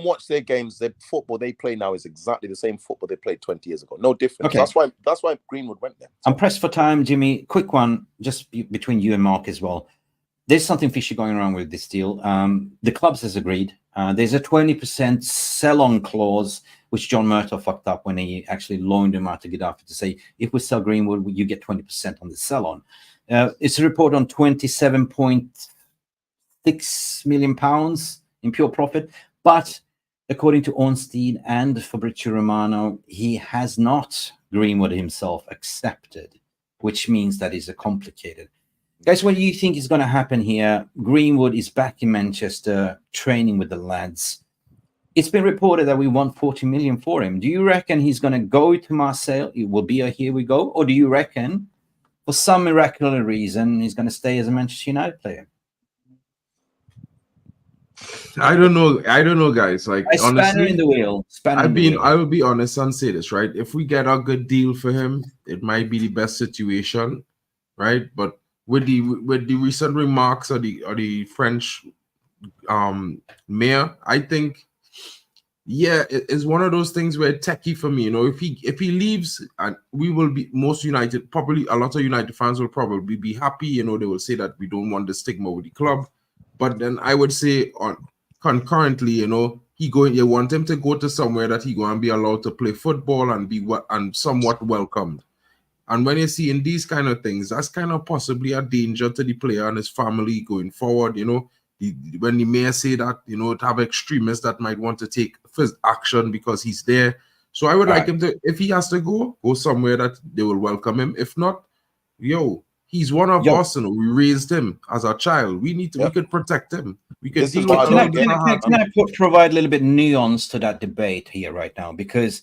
watch their games, their football they play now is exactly the same football they played 20 years ago. No difference. Okay. That's why Greenwood went there. I'm pressed for time, Jimmy. Quick one, just between you and Mark as well. There's something fishy going around with this deal. The clubs has agreed. There's a 20% sell-on clause, which John Murtaugh fucked up when he actually loaned him out to Getafe to say, if we sell Greenwood, you get 20% on the sell-on. It's a report on 27.6 million pounds in pure profit. But according to Ornstein and Fabrizio Romano, he has not, Greenwood himself, accepted, which means that is a complicated. Guys, what do you think is going to happen here? Greenwood is back in Manchester training with the lads. It's been reported that we want 40 million for him. Do you reckon he's going to go to Marseille? It will be a here we go. Or do you reckon, for some miraculous reason, he's going to stay as a Manchester United player? I don't know, guys. Like, honestly, spanner in the wheel. I will be honest and say this, right? If we get a good deal for him, it might be the best situation, right? But with the recent remarks of the French mayor, I think, yeah, it's one of those things where it's techie for me. You know, if he leaves, and we will be probably a lot of United fans will probably be happy. You know, they will say that we don't want the stigma with the club. But then I would say concurrently, you know, you want him to go to somewhere that he going to be allowed to play football and be somewhat welcomed. And when you see in these kind of things, that's kind of possibly a danger to the player and his family going forward. You know, when the mayor say that, you know, to have extremists that might want to take first action because he's there. So I would like him to, if he has to go somewhere that they will welcome him. If not, he's one of us, and we raised him as a child. We need to, we could protect him. We could deal with can I provide a little bit nuance to that debate here right now? Because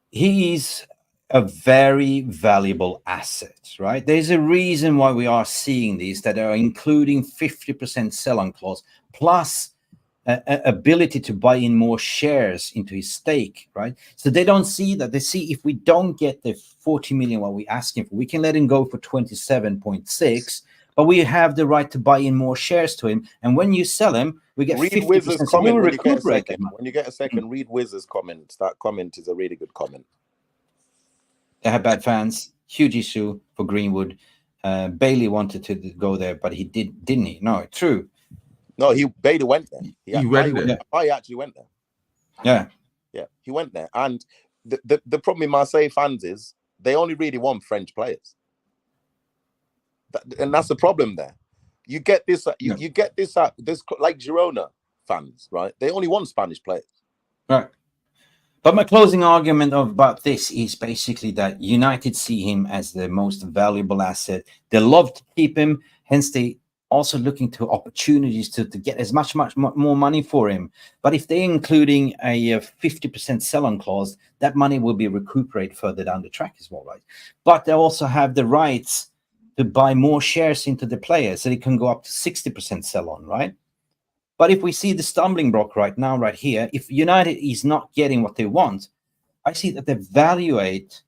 he's a very valuable asset, right? There's a reason why we are seeing these that are including 50% sell-on clause plus ability to buy in more shares into his stake, right? So they don't see that. They see if we don't get the 40 million what we're asking for, we can let him go for 27.6, but we have the right to buy in more shares to him. And when you sell him, we get 50%. So we will recuperate that. When you get a second, read Wiz's comment. That comment is a really good comment. They have bad fans. Huge issue for Greenwood. Bailey wanted to go there, but he didn't he? No, true. No, Bailey went there. He went there. I actually went there. Yeah, he went there. And the problem with Marseille fans is they only really want French players, and that's the problem there. You get this. You get this like Girona fans, right? They only want Spanish players, right? But my closing argument about this is basically that United see him as the most valuable asset. They love to keep him, hence they also looking to opportunities to get as much more money for him. But if they're including a 50% sell-on clause, that money will be recuperated further down the track as well, right? But they also have the rights to buy more shares into the players, so they can go up to 60% sell-on, right? But if we see the stumbling block right now, right here, if United is not getting what they want, I see that they evaluate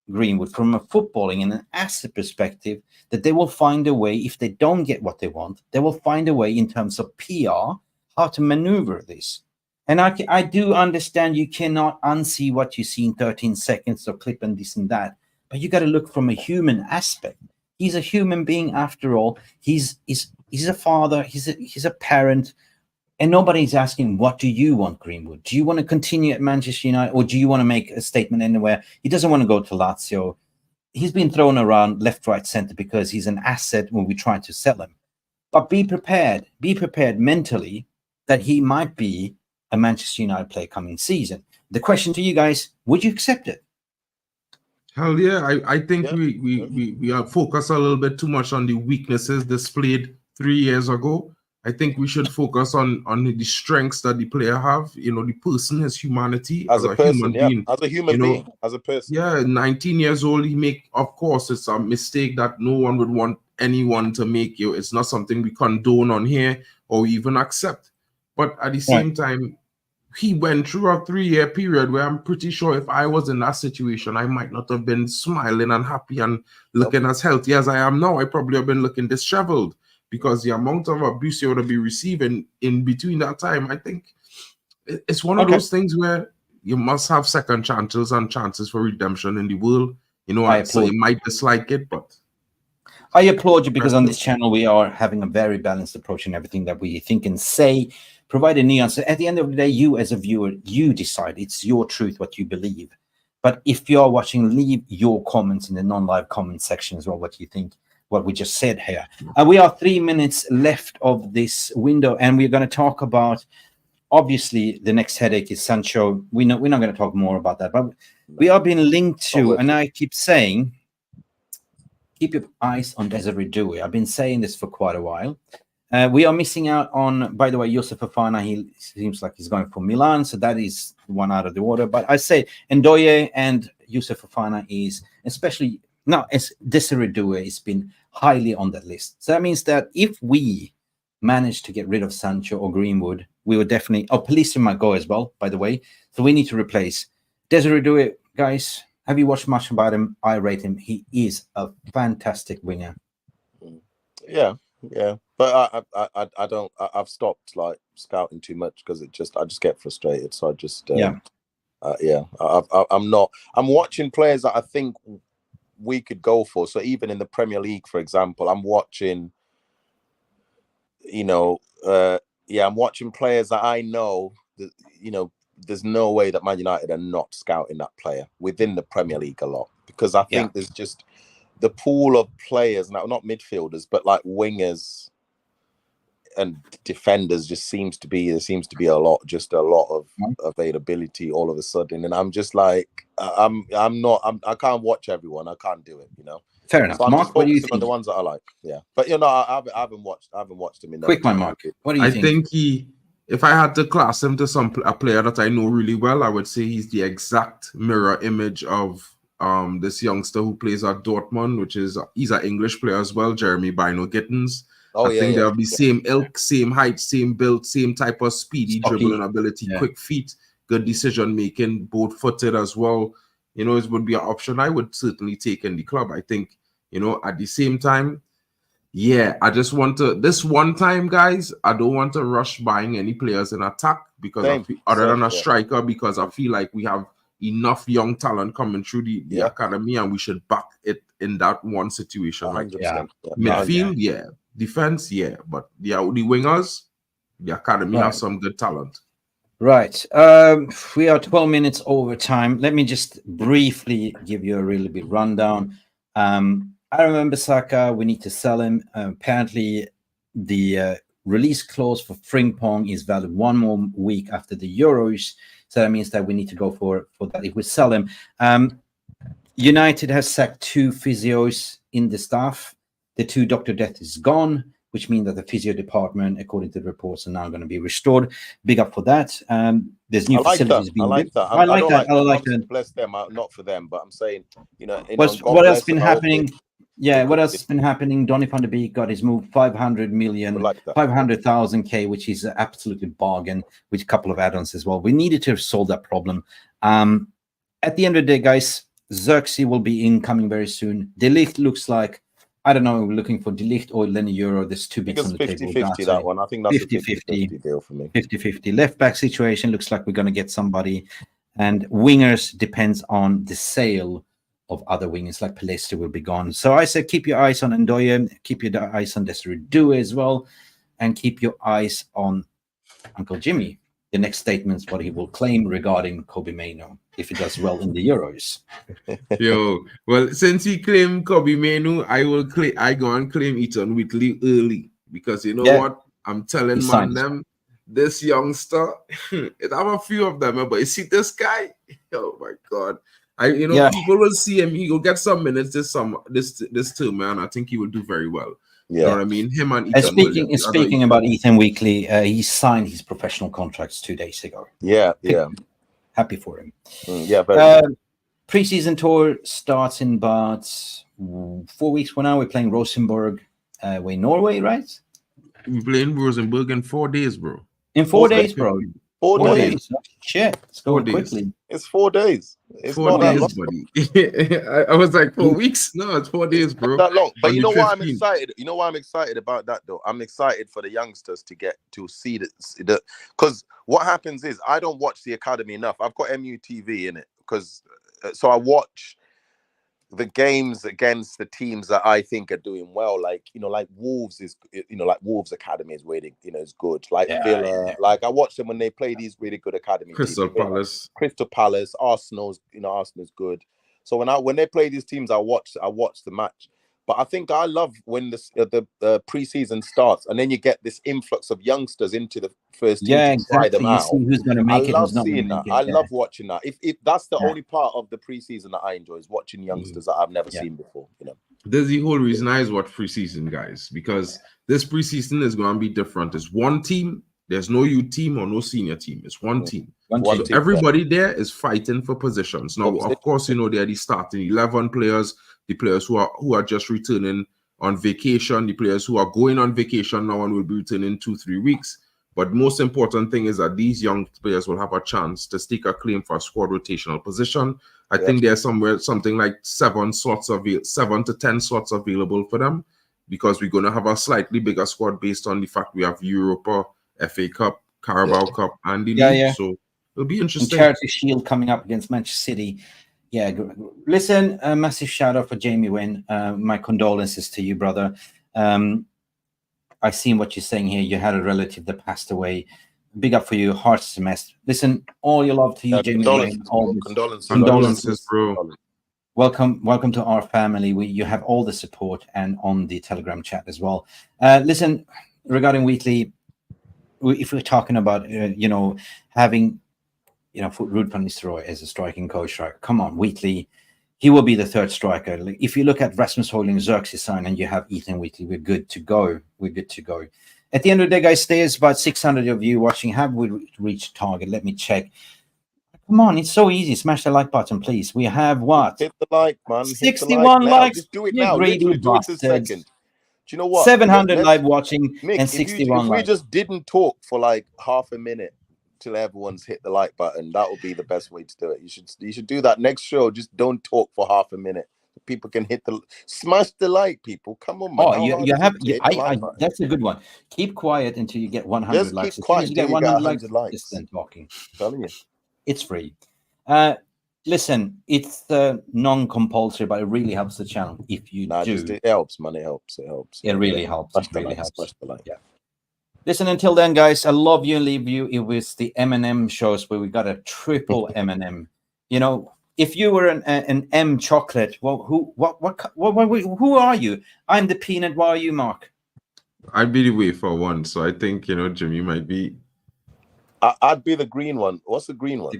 Greenwood from a footballing and an asset perspective, that they will find a way, if they don't get what they want, they will find a way in terms of PR, how to maneuver this. And I do understand you cannot unsee what you see in 13 seconds or clip and this and that, but you got to look from a human aspect. He's a human being after all. He's a father, he's a parent. And nobody's asking, what do you want, Greenwood? Do you want to continue at Manchester United, or do you want to make a statement anywhere? He doesn't want to go to Lazio. He's been thrown around left, right, center because he's an asset when we try to sell him. But be prepared mentally that he might be a Manchester United player coming season. The question to you guys, would you accept it? Hell yeah. I think we are focused a little bit too much on the weaknesses displayed 3 years ago. I think we should focus on the strengths that the player have, you know, the person, his humanity as a person, human being. As a human being, as a person. Yeah, 19 years old, of course, it's a mistake that no one would want anyone to make. It's not something we condone on here or even accept. But at the same time, he went through a 3-year period where I'm pretty sure if I was in that situation, I might not have been smiling and happy and looking as healthy as I am now. I probably have been looking disheveled, because the amount of abuse you would be receiving in between that time, I think it's one of those things where you must have second chances and chances for redemption in the world. You know, so you might dislike it, but I applaud you, because on this channel we are having a very balanced approach in everything that we think and say, provide a nuance. At the end of the day, you as a viewer, you decide. It's your truth, what you believe. But if you are watching, leave your comments in the non-live comment section as well, what you think, what we just said here. We are 3 minutes left of this window, and we're going to talk about, obviously, the next headache is Sancho. We're not going to talk more about that, but we are being linked to, and I keep saying, keep your eyes on Desiree Doué. I've been saying this for quite a while. We are missing out on, by the way, Yusuf Fofana. He seems like he's going for Milan, so that is one out of the order. But I say Ndoye and Yusuf Fofana is, especially now, as Desiree Doué has been highly on that list. So that means that if we manage to get rid of Sancho or Greenwood, we would definitely, Pelissier might go as well, by the way. So we need to replace Desiree Doué. Guys, have you watched much about him? I rate him. He is a fantastic winger. Yeah. But I don't. I've stopped like scouting too much because I just get frustrated. So I just I'm not. I'm watching players that I think we could go for. So even in the Premier League, for example, I'm watching. I'm watching players that I know that there's no way that Man United are not scouting that player within the Premier League a lot, because I think there's just the pool of players now, not midfielders, but like wingers. defenders just seems to be a lot of availability all of a sudden, and I'm just like I can't watch everyone. I can't do it, you know. Fair enough. So I'm Mark, just what do you focusing on think? the ones that I like. Yeah, but you know, I haven't watched him in Quick one, Mark. What do you think? I think if I had to class him to a player that I know really well, I would say he's the exact mirror image of this youngster who plays at Dortmund, he's an English player as well, Jeremy Bino Gittins. I think they'll be same ilk, same height, same build, same type of speedy dribbling ability, quick feet, good decision making, both footed as well. You know, it would be an option I would certainly take in the club. I think, you know, at the same time, yeah, I just want to, this one time, guys, I don't want to rush buying any players in attack because other than a striker, because I feel like we have enough young talent coming through the academy, and we should back it in that one situation. Like midfield, defense, but the wingers, the academy have some good talent. Right. We are 12 minutes over time. Let me just briefly give you a really big rundown. I remember Saka, we need to sell him. Apparently, the release clause for Frimpong is valid one more week after the Euros. So that means that we need to go for that if we sell him. United has sacked 2 physios in the staff. The 2 Dr. Death is gone, which means that the physio department, according to the reports, are now going to be restored. Big up for that. There's new facilities being built. I like that. Bless them, not for them, but I'm saying, you know, what else been happening? Yeah, what else has been happening? Donny van de Beek got his move, 500,000 K, which is an absolutely bargain, with a couple of add-ons as well. We needed to solve that problem. At the end of the day, guys, Zirkzee will be incoming very soon. De Ligt looks like, I don't know, we're looking for De Ligt or Lenny Euro. There's 2 bits on the 50, table. 50, that one. I think that's 50-50 a deal for me. 50-50. Left back situation looks like we're going to get somebody. And wingers depends on the sale of other wingers, like Palestra will be gone. So I said keep your eyes on Ndoye, keep your eyes on Desiree Due as well, and keep your eyes on Uncle Jimmy. The next statement's what he will claim regarding Kobbie Mainoo if he does well in the Euros. Yo, well, since he claimed Kobbie Mainoo, I go and claim Ethan Whitley early, because you know what? I'm telling them, this youngster, it have a few of them, but you see this guy? Oh my God. People will see him. He will get some minutes this term, man. I think he will do very well. You know what I mean? Him and Ethan. Speaking about Ethan Weekly, he signed his professional contracts 2 days ago. Happy for him. Very Pre-season tour starts in about 4 weeks from now. We're playing Rosenborg. We're in Norway, right? We're playing Rosenborg in 4 days, bro. In 4 days, bro. 4 days. Shit, it's going quickly. It's 4 days. It's 4 not days, that buddy. I was like 4 weeks. No, it's 4 days, bro. That long. But you know why I'm excited? You know why I'm excited about that, though? I'm excited for the youngsters to get to see the because what happens is I don't watch the academy enough. I've got MUTV in it because so I watch the games against the teams that I think are doing well, like Wolves is, like Wolves Academy is really, is good. Like Villa, like I watch them when they play these really good academy Crystal teams. Crystal Palace, Arsenal's good. So when they play these teams, I watch the match. But I think I love when the preseason starts and then you get this influx of youngsters into the first team to try them out. Who's going to make it? I love seeing that. I love watching that. If that's the only part of the preseason that I enjoy, is watching youngsters that I've never seen before. There's the whole reason I watch preseason, guys, because this preseason is going to be different. It's one team. There's no youth team or no senior team. It's one team. So everybody there is fighting for positions. Now, of course, they're the starting 11 players. The players who are just returning on vacation, the players who are going on vacation now and will be returning in 2-3 weeks. But most important thing is that these young players will have a chance to stake a claim for a squad rotational position. I think there's something like 7 to 10 slots available for them, because we're going to have a slightly bigger squad based on the fact we have Europa, FA Cup, Carabao Cup, and the league. So it'll be interesting. And Charity Shield coming up against Manchester City. Yeah, listen, a massive shout out for Jamie Wynn. My condolences to you, brother. I seen what you're saying here. You had a relative that passed away. Big up for you. Heart's a mess. Listen, all your love to you, Jamie Wynn. Condolences, bro. Welcome to our family. You have all the support and on the Telegram chat as well. Listen, regarding Wheatley, if we're talking about having Ruud van Nistelrooy as a striking coach, right? Come on, Wheatley, he will be the third striker. Like, if you look at Rasmus Holding, Zirkzee sign, and you have Ethan Wheatley, we're good to go. We're good to go. At the end of the day, guys, there's about 600 of you watching. Have we reached target? Let me check. Come on, it's so easy. Smash the like button, please. We have what? Hit the like, man. 61 likes. Just do it You now. greedy Literally do it in a bastards. second. Do you know what? 700 live watching Mick, and 61 if we likes. just didn't talk for like half a minute till everyone's hit the like button, that would be the best way to do it. You should do that next show. Just don't talk for half a minute. People can smash the like, people. Come on, man. Oh, you have. That's a good one. Keep quiet until you get 100 just likes. Keep quiet as soon as you get 100 likes, just then talking. I'm telling you, it's free. Listen, it's non-compulsory, but it really helps the channel if you do. It helps, man. It helps. It really helps. It really helps. Smash the like. Yeah. Listen, until then, guys, I love you and leave you. It was the M&M shows where we got a triple M&M. If you were an M chocolate, well, who are you? I'm the peanut. Why are you, Mark? I'd be the wafer one, so I think Jimmy might be. I'd be the green one. What's the green one?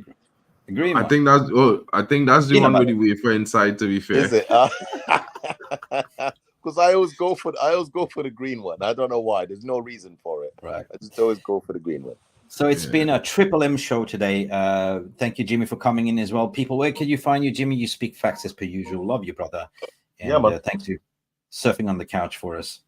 The green one. I think that's the one with the wafer inside. To be fair, is it? Because I always go for the green one. I don't know why. There's no reason for it. Right. I just always go for the green one. So it's been a Triple M show today. Thank you, Jimmy, for coming in as well. People, where can you find you, Jimmy? You speak facts as per usual. Love you, brother. And, yeah, man. Thanks for surfing on the couch for us.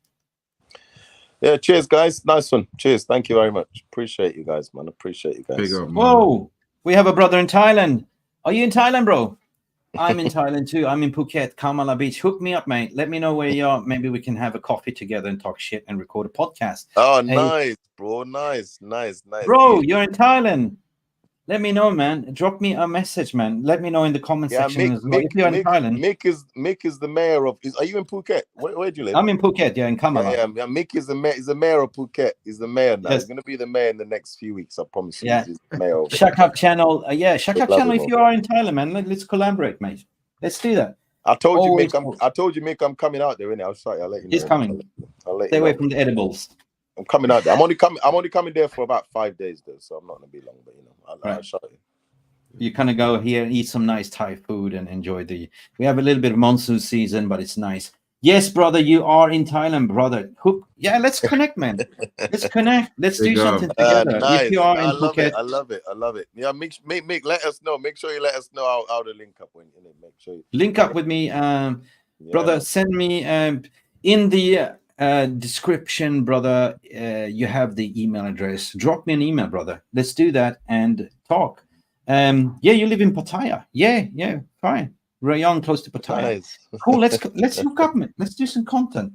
Yeah, cheers, guys. Nice one. Cheers. Thank you very much. Appreciate you guys, man. Appreciate you guys. Big up, man. Whoa, we have a brother in Thailand. Are you in Thailand, bro? I'm in Thailand too. I'm in Phuket, Kamala Beach. Hook me up, mate. Let me know where you are. Maybe we can have a coffee together and talk shit and record a podcast. Oh, hey. Nice, bro. Nice. Bro, you're in Thailand. Let me know, man. Drop me a message, man. Let me know in the comment section as well. If you're in Thailand. Mick is the mayor of. Are you in Phuket? Where do you live? I'm in Phuket, in Kamala. Yeah, Mick is the mayor. He's the mayor of Phuket. He's the mayor now. Yes. He's gonna be the mayor in the next few weeks. I promise you. Yeah. He's the mayor. Shakab channel. Shakab channel. If you are in Thailand, man, let's collaborate, mate. Let's do that. I told you, Mick. I'm coming out there. Innit? I'll let you know. He's coming. Stay away from the edibles. I'm coming out there. I'm only coming there for about 5 days though, so I'm not gonna be long. But I'll show you. You kind of go here, eat some nice Thai food, and enjoy we have a little bit of monsoon season, but it's nice. Yes, brother, you are in Thailand, brother. Let's connect, man. Let's connect. Let's do something together. Nice. If you are in Phuket, I love it. Yeah, Mick, let us know. Make sure you let us know how to link up. Make sure you link up with me, brother. Send me in the description, brother. You have the email address. Drop me an email, brother. Let's do that and talk. You live in Pattaya. Yeah, fine. Rayon, close to Pattaya. Nice. Cool. Let's hook up, man. Let's do some content.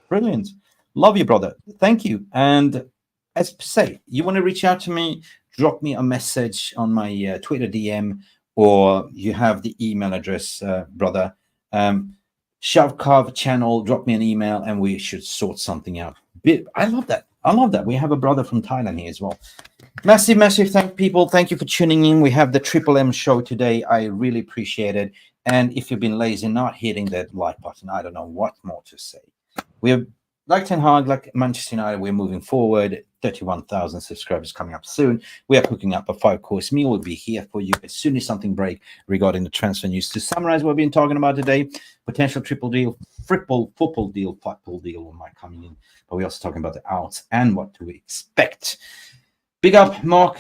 Brilliant. Love you, brother. Thank you. And as per se, you want to reach out to me, drop me a message on my Twitter DM, or you have the email address, brother. Shavkov channel, drop me an email, and we should sort something out. I love that. We have a brother from Thailand here as well. Massive thank you for tuning in. We have the Triple M show today. I really appreciate it. And if you've been lazy not hitting that like button, I don't know what more to say. We're like Ten Hag, like Manchester United, we're moving forward. 31,000 subscribers coming up soon. We are cooking up a 5-course meal. We'll be here for you as soon as something breaks regarding the transfer news. To summarize what we've been talking about today, potential triple deal, football deal, football deal might coming in. But we're also talking about the outs and what to expect. Big up, Mark.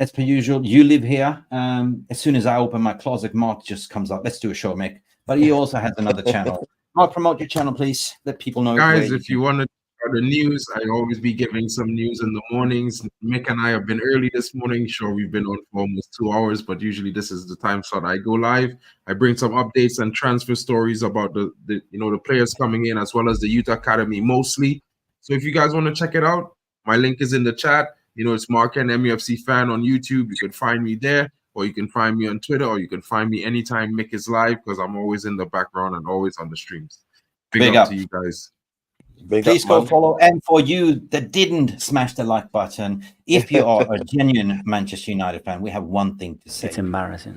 As per usual, you live here. As soon as I open my closet, Mark just comes up. Let's do a show, Mick. But he also has another channel. Mark, promote your channel, please. Let people know. Guys, if you want to the news, I always be giving some news in the mornings. Mick and I have been early this morning. Sure, we've been on for almost 2 hours, but usually this is the time slot I go live. I bring some updates and transfer stories about the players coming in, as well as the youth academy mostly. So if you guys want to check it out, my link is in the chat. It's Mark and MUFC fan on YouTube. You can find me there, or you can find me on Twitter, or you can find me anytime Mick is live, because I'm always in the background and always on the streams. Big up to you guys. Please go follow. And for you that didn't smash the like button, if you are a genuine Manchester United fan, we have one thing to say. It's embarrassing.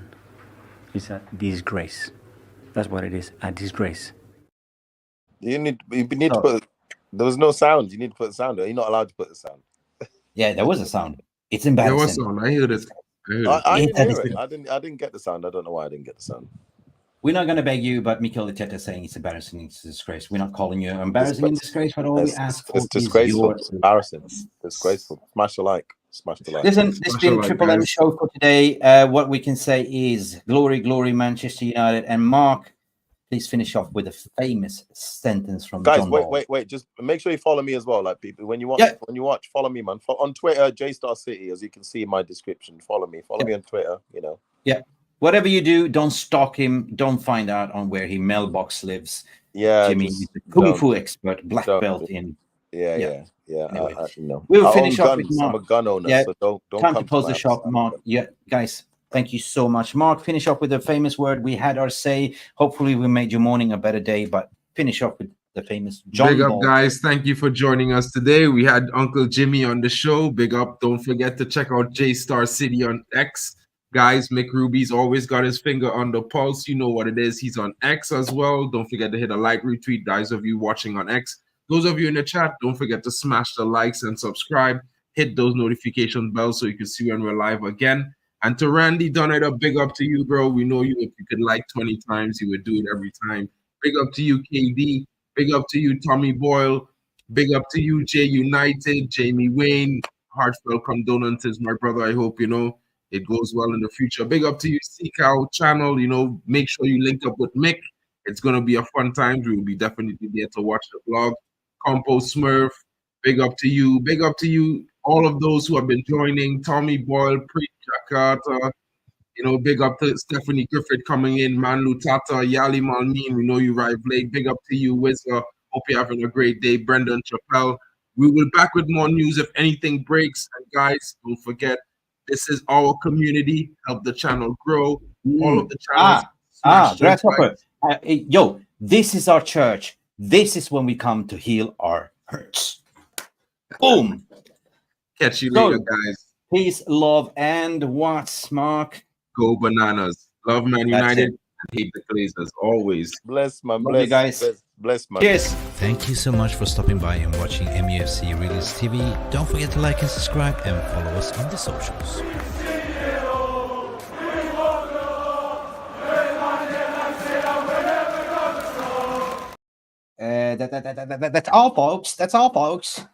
It's a disgrace. That's what it is, a disgrace. You need to put There was no sound. You need to put the sound. You're not allowed to put the sound. Yeah, there was a sound. It's There embarrassing. was sound. I heard it. I didn't hear it. It's- I didn't get the sound. I don't know why I didn't get the sound. We're not going to beg you, but Mikel Arteta is saying it's embarrassing, it's a disgrace. We're not calling you embarrassing and disgrace, but all we ask for It's is disgraceful. your... It's embarrassing. Disgraceful. Smash the like. Smash the like. Listen, this has been like, Triple M guys. show for today. What we can say is glory, glory, Manchester United. And Mark, please finish off with a famous sentence from Guys, John wait. Ball. Just make sure you follow me as well. Like people, when you watch, follow me, man. On Twitter, JStar City, as you can see in my description. Follow me on Twitter. You know. Yeah. Whatever you do, don't stalk him. Don't find out on where he mailbox lives. Yeah, Jimmy is a kung fu expert, black belt in. Yeah. Anyway, You know, we'll finish off with Mark. I'm a gun owner, so don't time come to close the my shop, house. Mark. Yeah, guys, thank you so much. Mark, finish off with the famous word. We had our say. Hopefully, we made your morning a better day. But finish off with the famous John Big up, Ball. guys. Thank you for joining us today. We had Uncle Jimmy on the show. Big up. Don't forget to check out JStar City on X. Guys, Mick Ruby's always got his finger on the pulse. You know what it is. He's on X as well. Don't forget to hit a like, retweet. Guys of you watching on X. Those of you in the chat, don't forget to smash the likes and subscribe. Hit those notification bells so you can see when we're live again. And to Randy Dunner, a big up to you, bro. We know you. If you could like 20 times, you would do it every time. Big up to you, KD. Big up to you, Tommy Boyle. Big up to you, J United, Jamie Wayne. Heartfelt condolences, my brother. I hope, you know, it goes well in the future. Big up to you, Seek Out channel. You know, make sure you link up with Mick. It's going to be a fun time. We will be definitely there to watch the vlog. Compost Smurf, big up to you. Big up to you, all of those who have been joining. Tommy Boyle, Preach Jakarta. You know, big up to Stephanie Griffith coming in. Manu Tata, Yali Malmin. We know you arrived late. Big up to you, Wizard. Hope you're having a great day. Brendan Chappelle. We will be back with more news if anything breaks. And guys, don't forget, this is our community. Help the channel grow. All of the channels. Grasshopper. Yo, this is our church. This is when we come to heal our hurts. Boom. Catch you later, guys. Peace, love, and what's Mark? Go bananas. Love Man United and hate the Glazers. Always. Bless, man. Love you guys. Bless, man. Cheers. Thank you so much for stopping by and watching MUFC Realist TV. Don't forget to like and subscribe and follow us on the socials. That's all, folks. That's all, folks.